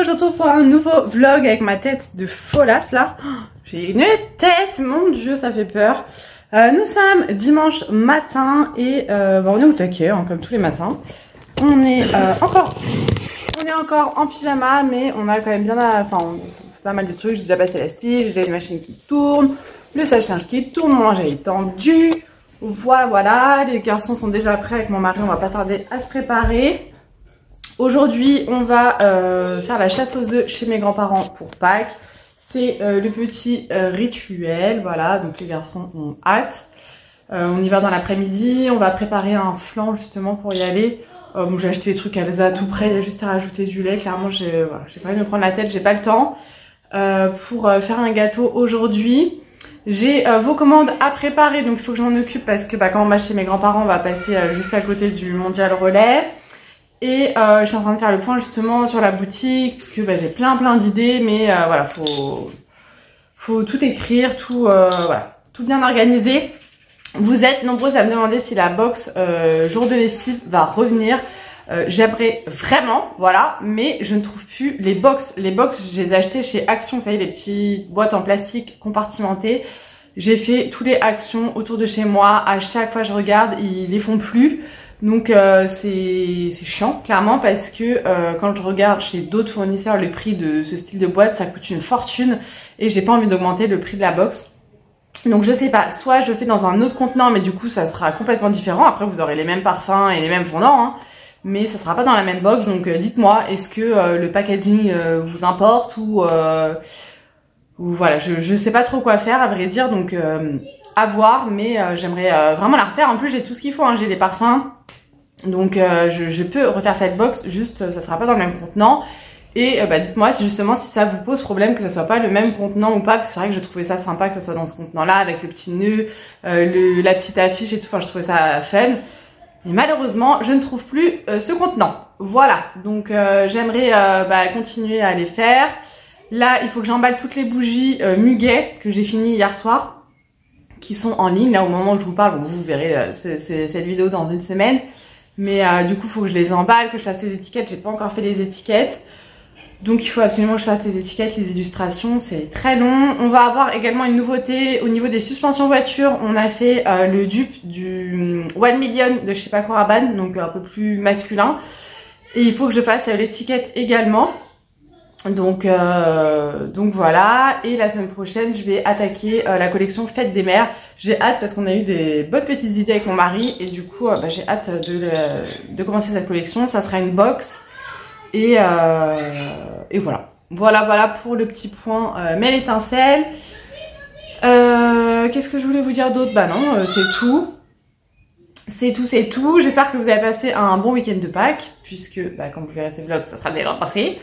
je vous retrouve pour un nouveau vlog avec ma tête de folasse là. J'ai une tête, mon dieu, ça fait peur. Nous sommes dimanche matin et on est au taquet, hein, comme tous les matins. On est encore en pyjama, mais on a quand même bien, on fait pas mal de trucs. J'ai déjà passé la spie, j'ai une machine qui tourne, le sèche-linge qui tourne, mon linge est tendu. Voilà, les garçons sont déjà prêts avec mon mari, on va pas tarder à se préparer. Aujourd'hui, on va faire la chasse aux œufs chez mes grands-parents pour Pâques. C'est le petit rituel, voilà, donc les garçons ont hâte. On y va dans l'après-midi, on va préparer un flan justement pour y aller. Bon, j'ai acheté des trucs Elsa tout près, il y a juste à rajouter du lait. Clairement, j'ai pas envie de me prendre la tête, j'ai pas le temps. Pour faire un gâteau aujourd'hui, j'ai vos commandes à préparer, donc il faut que je m'en occupe parce que quand on va chez mes grands-parents, on va passer juste à côté du Mondial Relais. Et je suis en train de faire le point justement sur la boutique parce que j'ai plein d'idées, mais voilà, faut tout écrire, tout bien organiser. Vous êtes nombreux à me demander si la box jour de lessive va revenir. J'aimerais vraiment, voilà, mais je ne trouve plus les box. Les box, je les ai achetées chez Action, vous savez, les petites boîtes en plastique compartimentées. J'ai fait tous les Actions autour de chez moi. À chaque fois je regarde, ils les font plus. Donc c'est chiant clairement parce que quand je regarde chez d'autres fournisseurs le prix de ce style de boîte, ça coûte une fortune et j'ai pas envie d'augmenter le prix de la box. Donc je sais pas, soit je fais dans un autre contenant mais du coup ça sera complètement différent. Après vous aurez les mêmes parfums et les mêmes fondants, hein, mais ça sera pas dans la même box. Donc dites-moi, est-ce que le packaging vous importe ou voilà, je sais pas trop quoi faire à vrai dire, donc à voir, mais j'aimerais vraiment la refaire. En plus j'ai tout ce qu'il faut, hein. J'ai des parfums, donc je peux refaire cette box, juste ça sera pas dans le même contenant. Et dites-moi si justement si ça vous pose problème que ça soit pas le même contenant ou pas, parce que c'est vrai que je trouvais ça sympa que ça soit dans ce contenant là avec le petit nœud, la petite affiche et tout, enfin je trouvais ça fun. Mais malheureusement je ne trouve plus ce contenant. Voilà, donc j'aimerais continuer à les faire. Là il faut que j'emballe toutes les bougies Muguet que j'ai fini hier soir, qui sont en ligne là au moment où je vous parle. Bon, vous verrez cette vidéo dans une semaine, mais du coup il faut que je les emballe, que je fasse les étiquettes. J'ai pas encore fait les étiquettes, donc il faut absolument que je fasse les étiquettes, les illustrations, c'est très long. On va avoir également une nouveauté au niveau des suspensions voiture. On a fait le dupe du 1 million de chez Paco Rabanne, donc un peu plus masculin, et il faut que je fasse l'étiquette également. Donc voilà, et la semaine prochaine je vais attaquer la collection Fête des Mères. J'ai hâte parce qu'on a eu des bonnes petites idées avec mon mari et du coup j'ai hâte de commencer cette collection. Ça sera une box et voilà pour le petit point mais l'étincelle. Qu'est-ce que je voulais vous dire d'autre? Non, c'est tout. J'espère que vous avez passé un bon week-end de Pâques, puisque quand vous verrez ce vlog ça sera déjà passé.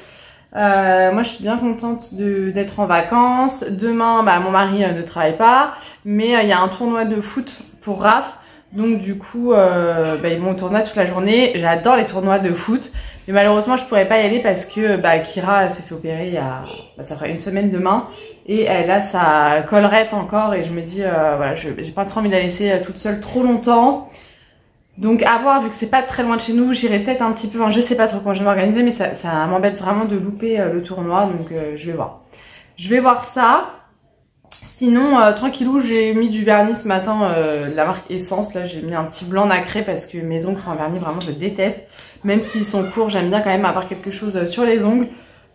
Moi je suis bien contente d'être en vacances. Demain mon mari ne travaille pas, mais il y a un tournoi de foot pour Raph, donc du coup ils vont au tournoi toute la journée. J'adore les tournois de foot, mais malheureusement je pourrais pas y aller parce que Kira s'est fait opérer il y a ça fera une semaine demain, et elle a sa collerette encore, et je me dis voilà, j'ai pas trop envie de la laisser toute seule trop longtemps. Donc à voir, vu que c'est pas très loin de chez nous, j'irai peut-être un petit peu, je sais pas trop comment je vais m'organiser, mais ça m'embête vraiment de louper le tournoi, donc je vais voir. Je vais voir ça. Sinon, tranquillou, j'ai mis du vernis ce matin, la marque Essence, là j'ai mis un petit blanc nacré parce que mes ongles sont en vernis, vraiment je déteste. Même s'ils sont courts, j'aime bien quand même avoir quelque chose sur les ongles.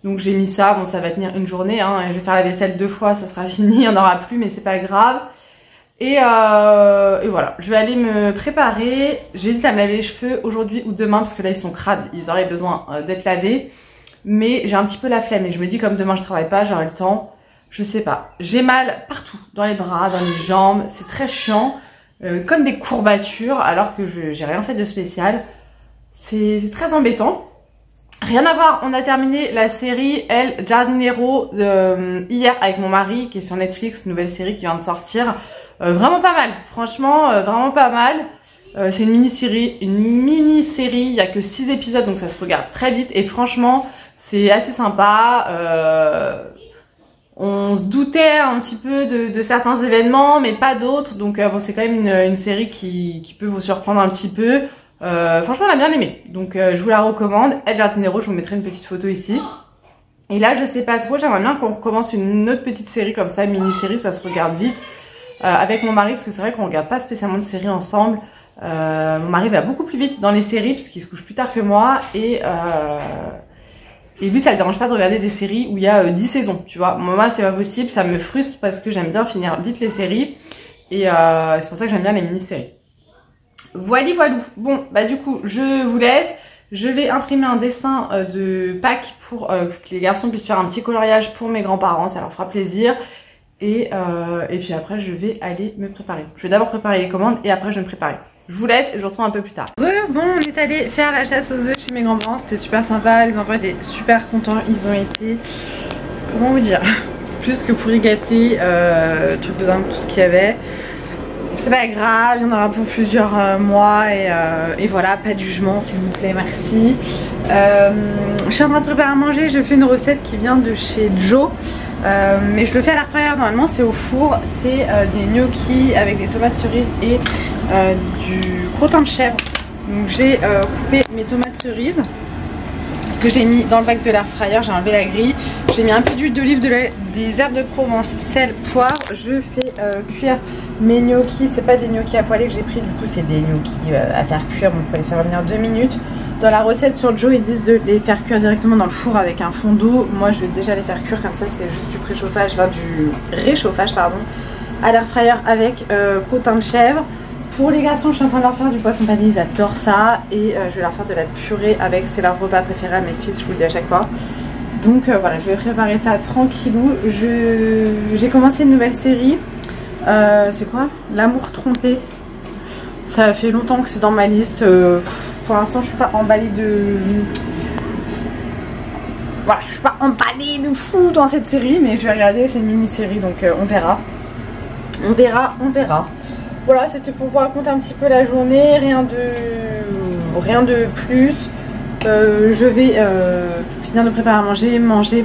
Donc j'ai mis ça, bon ça va tenir une journée, hein, je vais faire la vaisselle 2 fois, ça sera fini, il n'y en aura plus, mais c'est pas grave. Et voilà, je vais aller me préparer. J'hésite à me laver les cheveux aujourd'hui ou demain parce que là ils sont crades, ils auraient besoin d'être lavés. Mais j'ai un petit peu la flemme et je me dis comme demain je travaille pas, j'aurai le temps. Je sais pas, j'ai mal partout, dans les bras, dans les jambes, c'est très chiant, comme des courbatures alors que j'ai rien fait de spécial. C'est très embêtant. Rien à voir, on a terminé la série El Jardinero hier avec mon mari, qui est sur Netflix, nouvelle série qui vient de sortir. Vraiment pas mal, franchement, vraiment pas mal. C'est une mini-série, il y a que 6 épisodes, donc ça se regarde très vite. Et franchement, c'est assez sympa. On se doutait un petit peu de certains événements, mais pas d'autres. Donc bon, c'est quand même une série qui peut vous surprendre un petit peu. Franchement, on a bien aimé. Donc je vous la recommande. El Jardinero, je vous mettrai une petite photo ici. Et là je sais pas trop, j'aimerais bien qu'on recommence une autre petite série comme ça, mini-série, ça se regarde vite. Avec mon mari, parce que c'est vrai qu'on regarde pas spécialement de séries ensemble. Mon mari va beaucoup plus vite dans les séries puisqu'il se couche plus tard que moi et lui ça le dérange pas de regarder des séries où il y a 10 saisons, tu vois. Moi c'est pas possible, ça me frustre parce que j'aime bien finir vite les séries et c'est pour ça que j'aime bien les mini-séries. Voilà. Bon bah du coup je vous laisse, je vais imprimer un dessin de Pâques pour que les garçons puissent faire un petit coloriage pour mes grands-parents, ça leur fera plaisir. Et puis après je vais aller me préparer. Je vais d'abord préparer les commandes et après je vais me préparer. Je vous laisse et je vous retrouve un peu plus tard. Bon, on est allé faire la chasse aux œufs chez mes grands-parents, c'était super sympa, les enfants étaient super contents, ils ont été, comment vous dire, plus que pourri gâtés, truc de dingue, tout ce qu'il y avait. C'est pas grave, il y en aura pour plusieurs mois et voilà, pas de jugement s'il vous plaît, merci. Je suis en train de préparer à manger, je fais une recette qui vient de chez Joe. Mais je le fais à l'air fryer, normalement c'est au four, c'est des gnocchis avec des tomates cerises et du crottin de chèvre. Donc j'ai coupé mes tomates cerises que j'ai mis dans le bac de l'air fryer, j'ai enlevé la grille, j'ai mis un peu d'huile d'olive, des herbes de Provence, sel, poivre. Je fais cuire mes gnocchis, c'est pas des gnocchis à poêler que j'ai pris, du coup c'est des gnocchis à faire cuire, bon il faut les faire venir 2 minutes. Dans la recette sur Joe, ils disent de les faire cuire directement dans le four avec un fond d'eau. Moi, je vais déjà les faire cuire comme ça, c'est juste du préchauffage, enfin du réchauffage, pardon, à l'air fryer avec crottin de chèvre. Pour les garçons, je suis en train de leur faire du poisson pané, ils adorent ça. Et je vais leur faire de la purée avec, c'est leur repas préféré à mes fils, je vous le dis à chaque fois. Donc voilà, je vais préparer ça tranquillou. J'ai commencé une nouvelle série. C'est quoi? L'amour trompé. Ça fait longtemps que c'est dans ma liste. Pour l'instant, je suis pas emballée de... Voilà, je suis pas emballée de fou dans cette série, mais je vais regarder, c'est une mini-série, donc on verra. On verra. Voilà, c'était pour vous raconter un petit peu la journée, rien de plus. Je vais finir de préparer à manger,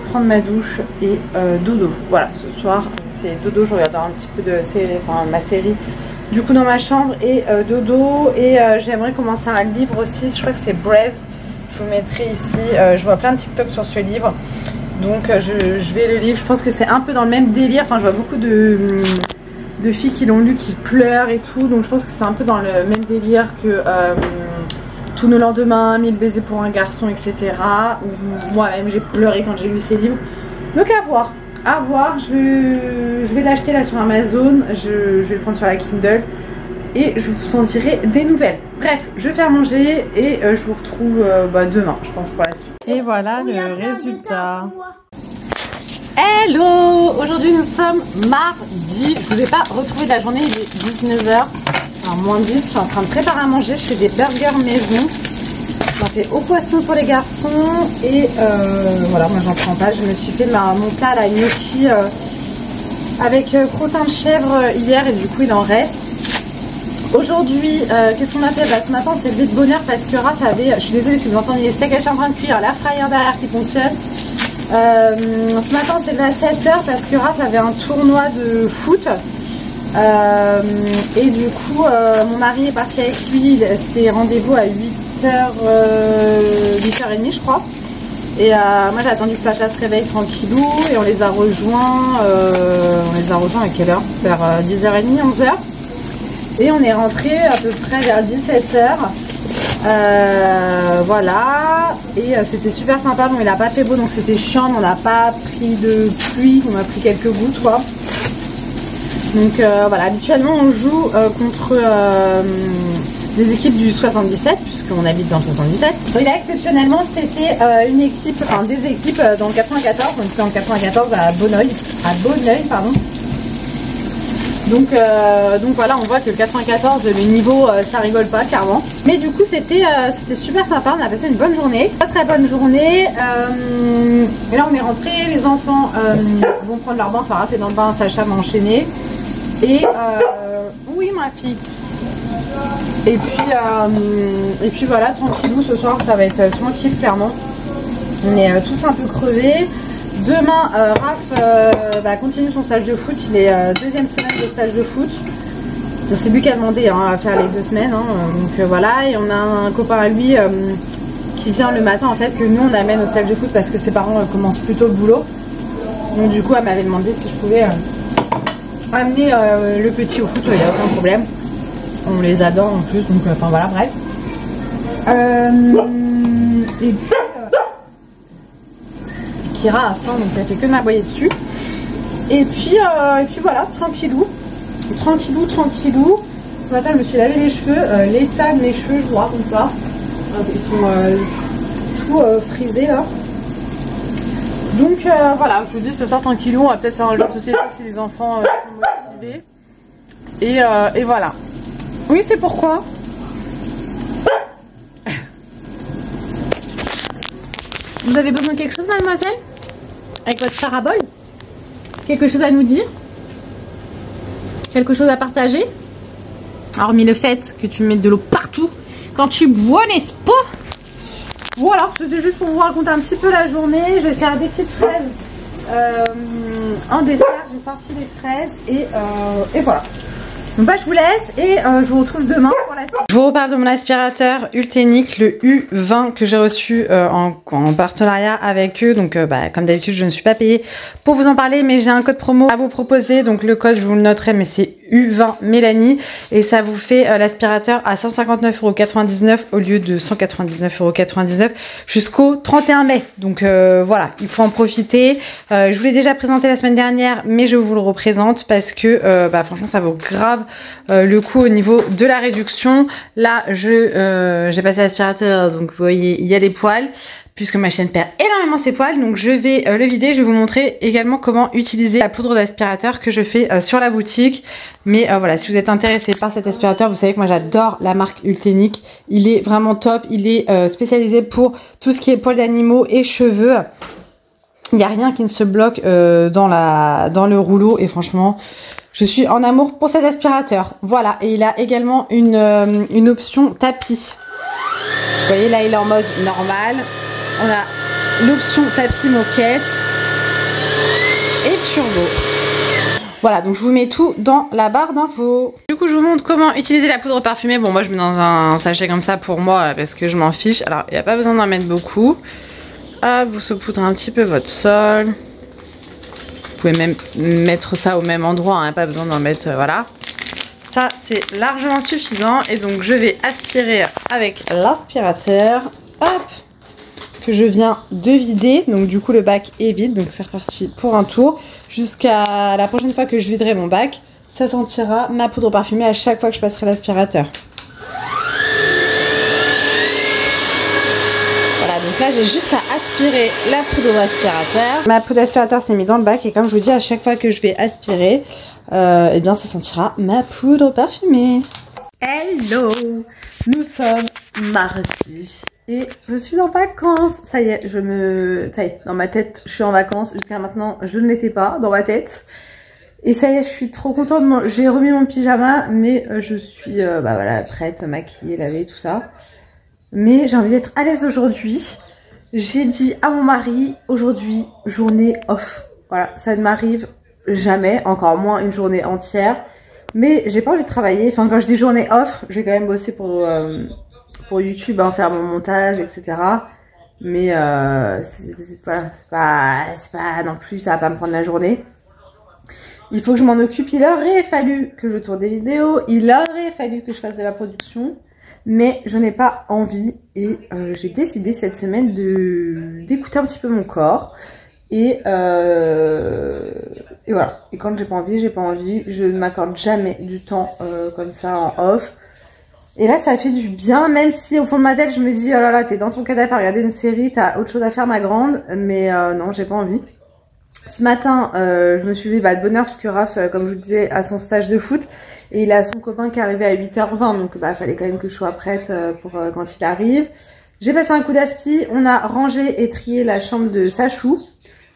prendre ma douche et dodo. Voilà, ce soir, c'est dodo, je regarderai un petit peu de série, enfin ma série. Du coup dans ma chambre et dodo et j'aimerais commencer un livre aussi, je crois que c'est Brave, je vous mettrai ici, je vois plein de TikTok sur ce livre, donc je vais le lire, je pense que c'est un peu dans le même délire, enfin je vois beaucoup de filles qui l'ont lu qui pleurent et tout, donc je pense que c'est un peu dans le même délire que Tous nos lendemains, 1000 baisers pour un garçon, etc. Moi-même j'ai pleuré quand j'ai lu ces livres, donc à voir. À voir, je vais l'acheter là sur Amazon, je vais le prendre sur la Kindle et je vous en dirai des nouvelles. Bref, je vais faire manger et je vous retrouve demain, je pense, pour la suite. Et voilà le résultat. Hello! Aujourd'hui nous sommes mardi, je ne vous ai pas retrouvé de la journée, il est 19h, enfin moins 10, je suis en train de préparer à manger, je fais des burgers maison. J'en fais au poisson pour les garçons et voilà, moi j'en prends pas. Je me suis fait mon plat à la gnocchi avec crottin de chèvre hier et du coup il en reste. Aujourd'hui, qu'est-ce qu'on a fait? Ce matin on s'est levé de bonne heure parce que Raph avait, je suis désolée si vous entendez les steaks, je suis en train de cuire, l'air fryer derrière qui fonctionne. Ce matin on s'est levé à 7h parce que Raph avait un tournoi de foot. Et du coup mon mari est parti avec lui, c'était rendez-vous à 8h30 je crois, et moi j'ai attendu que Sacha se réveille tranquillou et on les a rejoints à quelle heure? Vers 10h30, 11h, et on est rentré à peu près vers 17h. Voilà, et c'était super sympa. Bon, il a pas fait beau donc c'était chiant, mais on n'a pas pris de pluie, on a pris quelques gouttes quoi. Donc voilà, habituellement on joue contre des équipes du 77, puisqu'on habite dans le 77. Et là exceptionnellement c'était une équipe, enfin des équipes dans le 94, on était en 94 à Bonneuil, pardon. Donc voilà, on voit que le 94, le niveau ça rigole pas clairement. Mais du coup c'était super sympa, on a passé une bonne journée, très bonne journée. Et là on est rentré, les enfants vont prendre leur bain, enfin Raph est dans le bain, Sacha m'a enchaîné. Et oui ma fille. Et puis voilà, tranquillou, ce soir ça va être tranquille clairement. On est tous un peu crevés. Demain Raph continue son stage de foot, il est deuxième semaine de stage de foot. C'est lui qui a demandé à faire les 2 semaines, donc voilà. Et on a un copain à lui qui vient le matin en fait, que nous on amène au salle de foot parce que ses parents commencent plutôt le boulot. Donc du coup elle m'avait demandé si je pouvais amener le petit au foot, il n'y a aucun problème. On les adore en plus, donc enfin voilà, bref. Et puis Kira a faim, donc elle fait que de m'aboyer dessus. Et puis voilà, tranquillou. Tranquillou. Ce matin je me suis lavé les cheveux, l'état de mes cheveux, je vois comme ça. Ils sont tout frisés là. Donc voilà, je vous dis ce soir tranquillou, on va peut-être faire un jeu de société si les enfants sont motivés. Et voilà. Oui, c'est pourquoi. Vous avez besoin de quelque chose, mademoiselle? Avec votre parabole? Quelque chose à nous dire? Quelque chose à partager? Hormis le fait que tu mettes de l'eau partout quand tu bois, n'est-ce pas? Voilà, c'était juste pour vous raconter un petit peu la journée. Je vais faire des petites fraises en dessert. J'ai sorti les fraises et voilà. Donc bah je vous laisse et je vous retrouve demain pour la suite. Je vous reparle de mon aspirateur Ultenic, le U20 que j'ai reçu en partenariat avec eux. Donc comme d'habitude je ne suis pas payée pour vous en parler, mais j'ai un code promo à vous proposer. Donc le code je vous le noterai, mais c'est U20 Mélanie et ça vous fait l'aspirateur à 159,99 € au lieu de 199,99 € jusqu'au 31 mai. Donc voilà, il faut en profiter. Je vous l'ai déjà présenté la semaine dernière, mais je vous le représente parce que franchement ça vaut grave le coup au niveau de la réduction. Là j'ai passé l'aspirateur, donc vous voyez il y a des poils puisque ma chienne perd énormément ses poils, donc je vais le vider. Je vais vous montrer également comment utiliser la poudre d'aspirateur que je fais sur la boutique. Mais voilà, si vous êtes intéressé par cet aspirateur, vous savez que moi j'adore la marque Ultenic. Il est vraiment top, il est spécialisé pour tout ce qui est poils d'animaux et cheveux. Il n'y a rien qui ne se bloque dans le rouleau et franchement je suis en amour pour cet aspirateur. Voilà, et il a également une option tapis. Vous voyez là il est en mode normal. On a l'option tapis moquette et turbo. Voilà, donc je vous mets tout dans la barre d'infos. Du coup je vous montre comment utiliser la poudre parfumée. Bon moi je mets dans un sachet comme ça pour moi parce que je m'en fiche. Alors il n'y a pas besoin d'en mettre beaucoup. Hop, vous saupoudrez un petit peu votre sol. Vous pouvez même mettre ça au même endroit, hein, pas besoin d'en mettre, voilà. Ça c'est largement suffisant et donc je vais aspirer avec l'aspirateur. Hop, que je viens de vider. Donc du coup le bac est vide, donc c'est reparti pour un tour. Jusqu'à la prochaine fois que je viderai mon bac, ça sentira ma poudre parfumée à chaque fois que je passerai l'aspirateur. Voilà, donc là j'ai juste à aspirer la poudre d'aspirateur. Ma poudre d'aspirateur s'est mise dans le bac et comme je vous dis, à chaque fois que je vais aspirer, eh bien ça sentira ma poudre parfumée. Hello, nous sommes mardi et je suis en vacances. Ça y est, ça y est, dans ma tête je suis en vacances. Jusqu'à maintenant je ne l'étais pas dans ma tête. Et ça y est, je suis trop contente. J'ai remis mon pyjama, mais je suis voilà, prête, maquillée, lavée, tout ça. Mais j'ai envie d'être à l'aise aujourd'hui. J'ai dit à mon mari, aujourd'hui, journée off. Voilà, ça ne m'arrive jamais, encore moins une journée entière. Mais j'ai pas envie de travailler. Enfin, quand je dis journée off, je vais quand même bosser pour YouTube, hein, faire mon montage, etc. Mais voilà, c'est pas non plus, ça va pas me prendre la journée. Il faut que je m'en occupe. Il aurait fallu que je tourne des vidéos. Il aurait fallu que je fasse de la production. Mais je n'ai pas envie et j'ai décidé cette semaine d'écouter un petit peu mon corps. Et voilà. Et quand j'ai pas envie, j'ai pas envie. Je ne m'accorde jamais du temps comme ça en off. Et là, ça fait du bien, même si au fond de ma tête, je me dis, oh là là, t'es dans ton canapé à regarder une série, t'as autre chose à faire, ma grande. Mais non, j'ai pas envie. Ce matin, je me suis levée de bonne heure parce que Raph, comme je vous disais, a son stage de foot. Et il a son copain qui est arrivé à 8h20. Donc, fallait quand même que je sois prête pour quand il arrive. J'ai passé un coup d'aspi. On a rangé et trié la chambre de Sachou.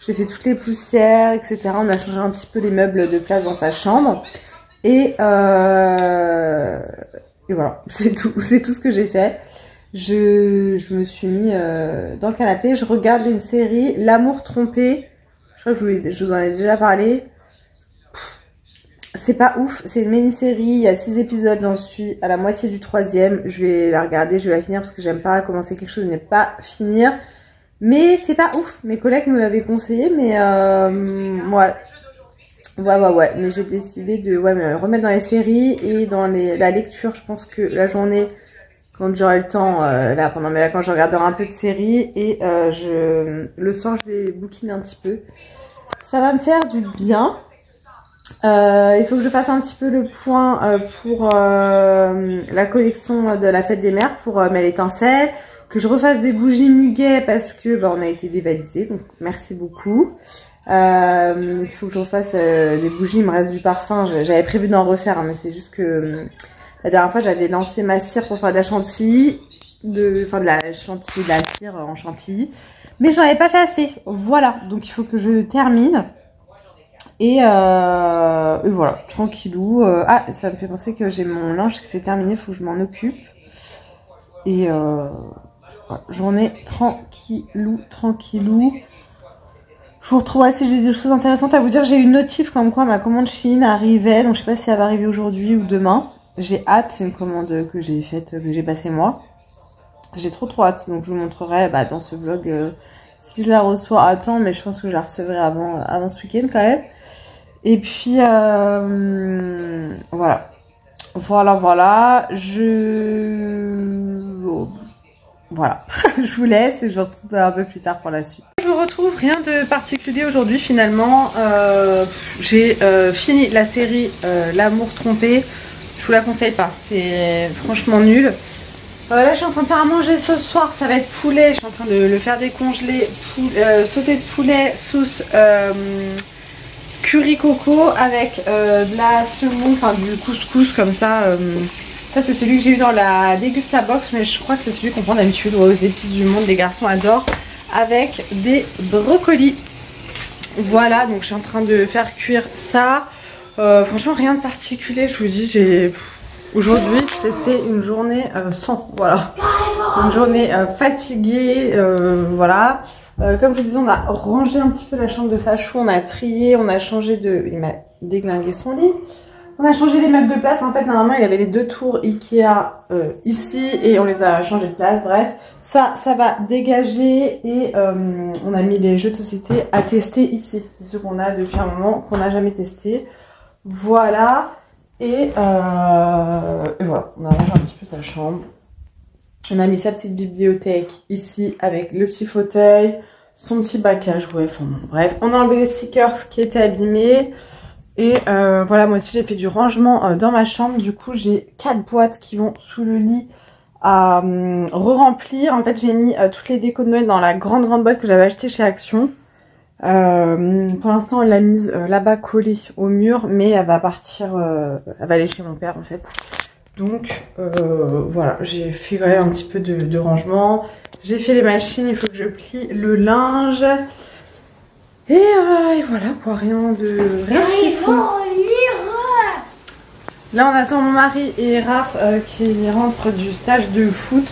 J'ai fait toutes les poussières, etc. On a changé un petit peu les meubles de place dans sa chambre. Et voilà, c'est tout ce que j'ai fait. Je me suis mis dans le canapé. Je regarde une série, L'amour trompé. Je crois que je vous en ai déjà parlé. c'est pas ouf, c'est une mini-série, il y a 6 épisodes, j'en suis à la moitié du 3e. Je vais la regarder, je vais la finir parce que j'aime pas commencer quelque chose et ne pas finir. Mais c'est pas ouf, mes collègues me l'avaient conseillé, mais ouais. Ouais, mais j'ai décidé de me remettre dans les séries et dans la lecture. Je pense que la journée, quand j'aurai le temps, là pendant mes vacances, je regarderai un peu de séries et le soir je vais bouquiner un petit peu. Ça va me faire du bien. Il faut que je fasse un petit peu le point pour la collection de la fête des mères pour mes étincelles, que je refasse des bougies muguet parce que on a été dévalisés, donc merci beaucoup. Il faut que je refasse des bougies, il me reste du parfum, j'avais prévu d'en refaire, hein, mais c'est juste que la dernière fois j'avais lancé ma cire pour faire de la chantilly, de la cire en chantilly, mais j'en avais pas fait assez, voilà, donc il faut que je termine. Et voilà, tranquillou. Ah, ça me fait penser que j'ai mon linge qui s'est terminé, faut que je m'en occupe. Et journée tranquillou. Je vous retrouve si j'ai des choses intéressantes à vous dire. J'ai eu une notif comme quoi ma commande Shein arrivait, donc je sais pas si elle va arriver aujourd'hui ou demain. J'ai hâte, c'est une commande que j'ai faite, que j'ai passée moi. J'ai trop hâte, donc je vous montrerai dans ce vlog si je la reçois à temps, mais je pense que je la recevrai avant ce week-end quand même. Et puis voilà, je vous laisse et je vous retrouve un peu plus tard pour la suite. Je vous retrouve, rien de particulier aujourd'hui finalement. J'ai fini la série L'amour trompé. Je vous la conseille pas, c'est franchement nul. Là je suis en train de faire à manger ce soir, ça va être poulet. Je suis en train de le faire décongeler, sauté de poulet, sauce curry coco avec de la semoule, enfin du couscous comme ça. Ça c'est celui que j'ai eu dans la Dégusta Box, mais je crois que c'est celui qu'on prend d'habitude aux épices du monde, les garçons adorent, avec des brocolis. Voilà, donc je suis en train de faire cuire ça. Franchement rien de particulier, je vous dis, aujourd'hui c'était une journée sans, voilà, une journée fatiguée, voilà. Comme je vous disais, on a rangé un petit peu la chambre de Sachou, on a trié, on a changé de... Il m'a déglingué son lit. On a changé les meubles de place. En fait, normalement, il avait les 2 tours Ikea ici et on les a changé de place. Bref, ça va dégager et on a mis les jeux de société à tester ici. C'est ce qu'on a depuis un moment, qu'on n'a jamais testé. Voilà. Et voilà, on a rangé un petit peu sa chambre. On a mis sa petite bibliothèque ici avec le petit fauteuil, son petit bac à jouer, enfin bon, bref. On a enlevé les stickers qui étaient abîmés. Et voilà, moi aussi j'ai fait du rangement dans ma chambre. Du coup j'ai 4 boîtes qui vont sous le lit à re-remplir. En fait j'ai mis toutes les décos de Noël dans la grande boîte que j'avais achetée chez Action. Pour l'instant elle l'a mise là-bas collée au mur, mais elle va partir, elle va aller chez mon père en fait. Donc voilà, j'ai fait quand même un petit peu de rangement. J'ai fait les machines, il faut que je plie le linge. Et voilà quoi, rien de fou. Là on attend mon mari et Raph qui rentrent du stage de foot.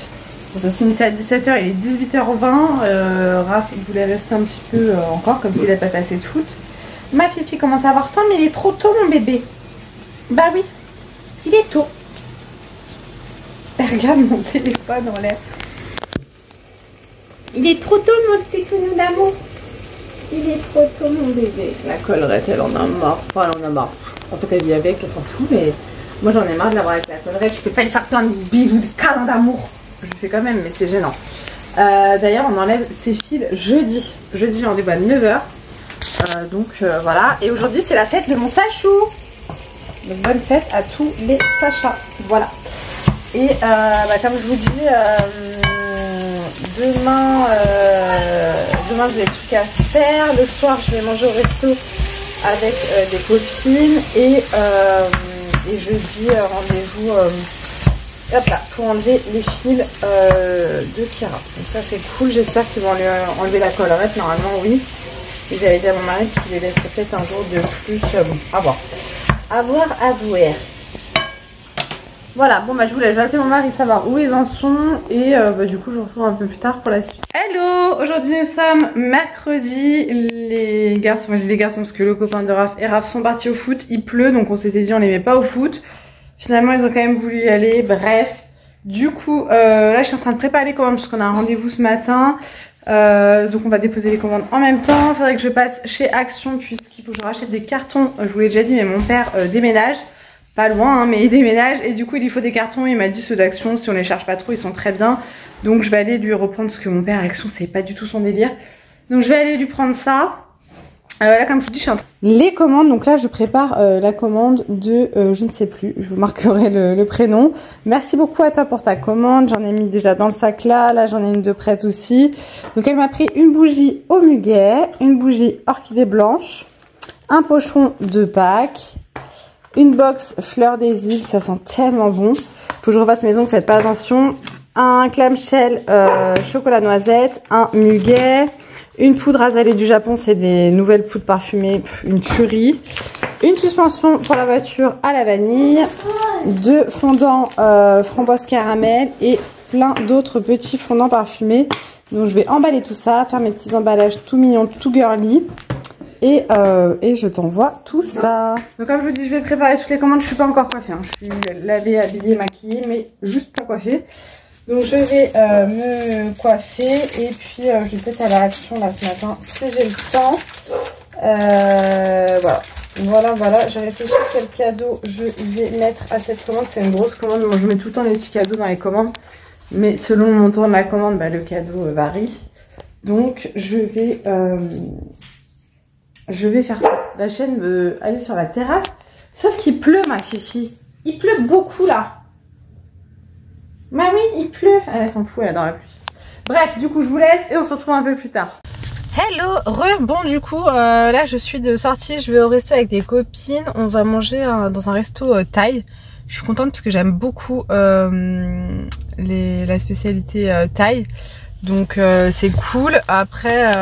On s'est initié à 17 h, il est 18 h 20. Raph il voulait rester un petit peu encore comme s'il n'avait pas passé de foot. Ma Fifi commence à avoir faim mais il est trop tôt mon bébé. Bah oui, il est tôt. Regarde mon téléphone en l'air. Il est trop tôt mon petit tounou d'amour. Il est trop tôt mon bébé. La collerette elle en a marre. Enfin elle en a marre. En fait elle vit avec, elle s'en fout, mais moi j'en ai marre de l'avoir avec la collerette. Je peux pas lui faire plein de bisous, de câlins d'amour. Je le fais quand même mais c'est gênant. D'ailleurs on enlève ses fils jeudi. Jeudi j'ai rendez-vous à 9 h. Donc voilà. Et aujourd'hui c'est la fête de mon Sachou. Donc bonne fête à tous les Sachas. Voilà. Et comme je vous dis, demain j'ai des trucs à faire. Le soir je vais manger au resto avec des copines. Et jeudi rendez-vous pour enlever les fils de Kira. Donc ça c'est cool, j'espère qu'ils vont lui enlever la collerette. Normalement oui. Et j'avais dit à mon mari qu'il les laisserait peut-être un jour de plus. Bon, à voir. À voir. Voilà, bon bah je voulais appeler mon mari savoir où ils en sont et du coup je vous retrouve un peu plus tard pour la suite. Hello, aujourd'hui nous sommes mercredi, les garçons, moi j'ai des garçons parce que le copain de Raph et Raph sont partis au foot, il pleut donc on s'était dit on les met pas au foot. Finalement ils ont quand même voulu y aller, bref. Du coup là je suis en train de préparer les commandes parce qu'on a un rendez-vous ce matin. Donc on va déposer les commandes en même temps. Il faudrait que je passe chez Action puisqu'il faut que je rachète des cartons. Je vous l'ai déjà dit mais mon père déménage. Pas loin hein, mais il déménage et du coup il lui faut des cartons. Il m'a dit ceux d'Action, si on les charge pas trop ils sont très bien. Donc je vais aller lui reprendre parce que mon père Action c'est pas du tout son délire. Donc je vais aller lui prendre ça. Là comme je vous dis je suis en train... Les commandes, donc là je prépare la commande de je ne sais plus, je vous marquerai le prénom. Merci beaucoup à toi pour ta commande, j'en ai mis déjà dans le sac là j'en ai une de prête aussi. Donc elle m'a pris une bougie au muguet, une bougie orchidée blanche, un pocheron de Pâques, une box fleur des îles, ça sent tellement bon. Faut que je refasse maison, faites pas attention. Un clamshell chocolat noisette, un muguet, une poudre azalée du Japon, c'est des nouvelles poudres parfumées, une tuerie. Une suspension pour la voiture à la vanille, 2 fondants framboise caramel et plein d'autres petits fondants parfumés. Donc je vais emballer tout ça, faire mes petits emballages tout mignons, tout girly. Et je t'envoie tout ça. Donc comme je vous dis, je vais préparer toutes les commandes. Je suis pas encore coiffée, hein. Je suis lavée, habillée, maquillée, mais juste pas coiffée. Donc je vais me coiffer et puis je vais peut-être aller à Action là ce matin si j'ai le temps. Voilà. J'ai réfléchi à quel cadeau je vais mettre à cette commande. C'est une grosse commande. Moi, je mets tout le temps des petits cadeaux dans les commandes. Mais selon le montant de la commande, le cadeau varie. Donc je vais faire ça. La chaîne veut aller sur la terrasse. Sauf qu'il pleut, ma fifi. Il pleut beaucoup, là. Bah oui, il pleut. Elle s'en fout, elle est dans la pluie. Bref, du coup, je vous laisse et on se retrouve un peu plus tard. Hello, bon, du coup, là, je suis de sortie. Je vais au resto avec des copines. On va manger dans un resto thaï. Je suis contente parce que j'aime beaucoup la spécialité thaï. Donc c'est cool. Après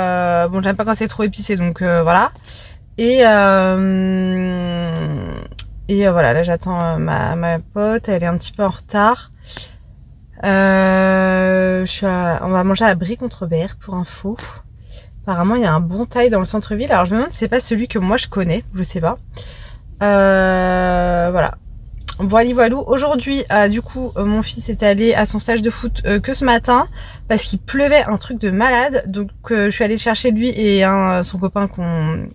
bon j'aime pas quand c'est trop épicé donc voilà. Et voilà, là j'attends ma pote, elle est un petit peu en retard. On va manger à la Brie contre Berre pour info. Apparemment il y a un bon thaï dans le centre-ville. Alors je me demande si c'est pas celui que moi je connais, je sais pas. Voilà. Voilà. Aujourd'hui, du coup, mon fils est allé à son stage de foot que ce matin parce qu'il pleuvait un truc de malade. Donc, je suis allée chercher lui et son copain qu'on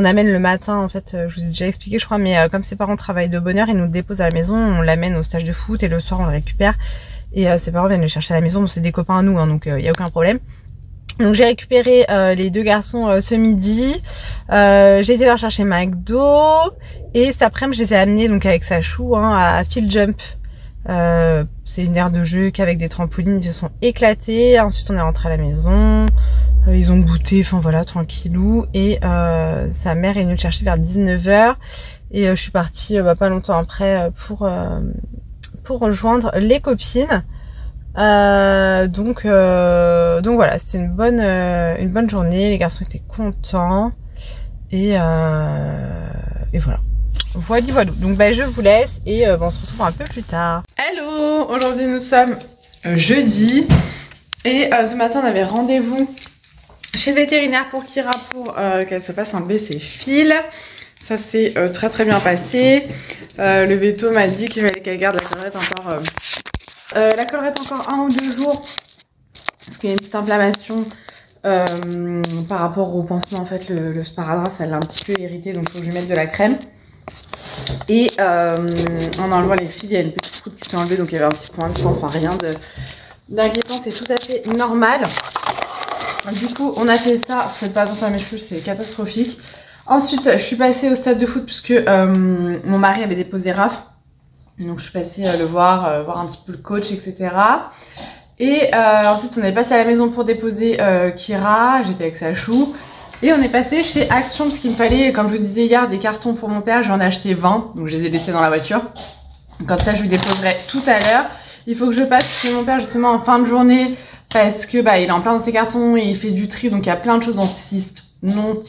amène le matin. En fait, je vous ai déjà expliqué, je crois, mais comme ses parents travaillent de bonne heure, ils nous le déposent à la maison, on l'amène au stage de foot et le soir on le récupère. Et ses parents viennent le chercher à la maison, donc c'est des copains à nous, hein, donc il y a aucun problème. Donc j'ai récupéré les 2 garçons ce midi. J'ai été leur chercher McDo. Et cet après-midi, je les ai amenés donc avec Sachou à Field Jump. C'est une aire de jeu qu'avec des trampolines, ils se sont éclatés. Ensuite, on est rentré à la maison. Ils ont goûté, enfin voilà, tranquillou. Et sa mère est venue le chercher vers 19 h. Et je suis partie pas longtemps après pour rejoindre les copines. Donc voilà, c'était une bonne journée. Les garçons étaient contents. Et voilà. Voilà. Donc je vous laisse et on se retrouve un peu plus tard. Hello, aujourd'hui nous sommes jeudi et ce matin on avait rendez-vous chez le vétérinaire pour Kira pour qu'elle se fasse enlever ses fils. Ça s'est très très bien passé. Le véto m'a dit qu'il fallait qu'elle garde la collerette encore encore 1 ou 2 jours parce qu'il y a une petite inflammation par rapport au pansement. En fait le sparadrap ça l'a un petit peu irrité, donc il faut que je lui mette de la crème. Et en enlevant les fils, il y a une petite croûte qui s'est enlevée, donc il y avait un petit point de sang, enfin rien d'inquiétant, c'est tout à fait normal. Du coup on a fait ça, faites pas attention à mes cheveux, c'est catastrophique. Ensuite je suis passée au stade de foot puisque mon mari avait déposé Raph, donc je suis passée le voir un petit peu le coach, etc. Et ensuite on est passé à la maison pour déposer Kira, j'étais avec Sachou. Et on est passé chez Action parce qu'il me fallait, comme je vous disais hier, des cartons pour mon père. J'en ai acheté 20, donc je les ai laissés dans la voiture. Comme ça je lui déposerai tout à l'heure. Il faut que je passe chez mon père justement en fin de journée parce que il est en plein de ses cartons et il fait du tri, donc il y a plein de choses dont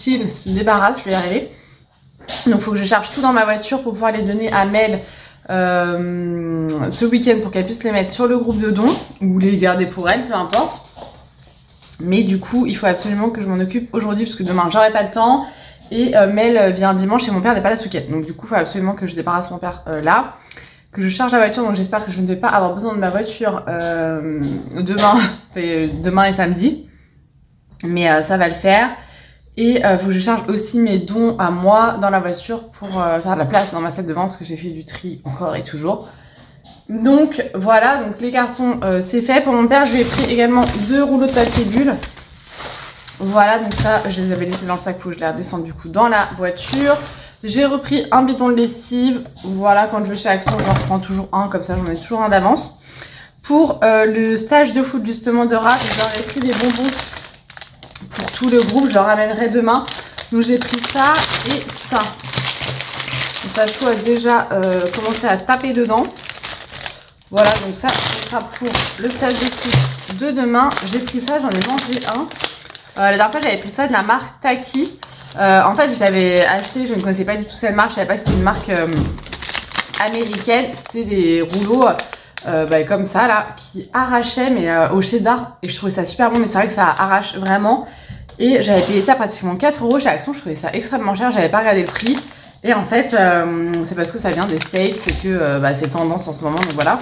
il se débarrasse, je vais y arriver. Donc il faut que je charge tout dans ma voiture pour pouvoir les donner à Mel ce week-end pour qu'elle puisse les mettre sur le groupe de dons ou les garder pour elle, peu importe. Mais du coup, il faut absolument que je m'en occupe aujourd'hui parce que demain j'aurai pas le temps. Et Mel vient dimanche et mon père n'est pas là ce week-end. Donc du coup, il faut absolument que je débarrasse mon père là. Que je charge la voiture, donc j'espère que je ne vais pas avoir besoin de ma voiture demain et samedi. Mais ça va le faire. Et faut que je charge aussi mes dons à moi dans la voiture pour faire de la place dans ma salle de vente parce que j'ai fait du tri encore et toujours. Donc voilà, donc les cartons c'est fait. Pour mon père, je lui ai pris également 2 rouleaux de papier bulle. Voilà, donc ça je les avais laissés dans le sac, faut que je les redescende du coup dans la voiture. J'ai repris un bidon de lessive. Voilà, quand je vais chez Action, j'en reprends toujours un, comme ça j'en ai toujours un d'avance. Pour le stage de foot justement de Raph, j'aurais pris des bonbons pour tout le groupe, je leur ramènerai demain. Donc j'ai pris ça et ça. Donc Sachou a déjà commencé à taper dedans. Voilà, donc ça, ce sera pour le stage de foot de demain. J'ai pris ça, j'en ai mangé un. La dernière fois, j'avais pris ça de la marque Taki. En fait, je l'avais acheté, je ne connaissais pas du tout cette marque. Je savais pas que c'était une marque américaine. C'était des rouleaux comme ça, là, qui arrachaient, mais au cheddar. Et je trouvais ça super bon, mais c'est vrai que ça arrache vraiment. Et j'avais payé ça pratiquement 4 € chez Action. Je trouvais ça extrêmement cher, j'avais pas regardé le prix. Et en fait, c'est parce que ça vient des States, c'est que c'est tendance en ce moment, donc voilà.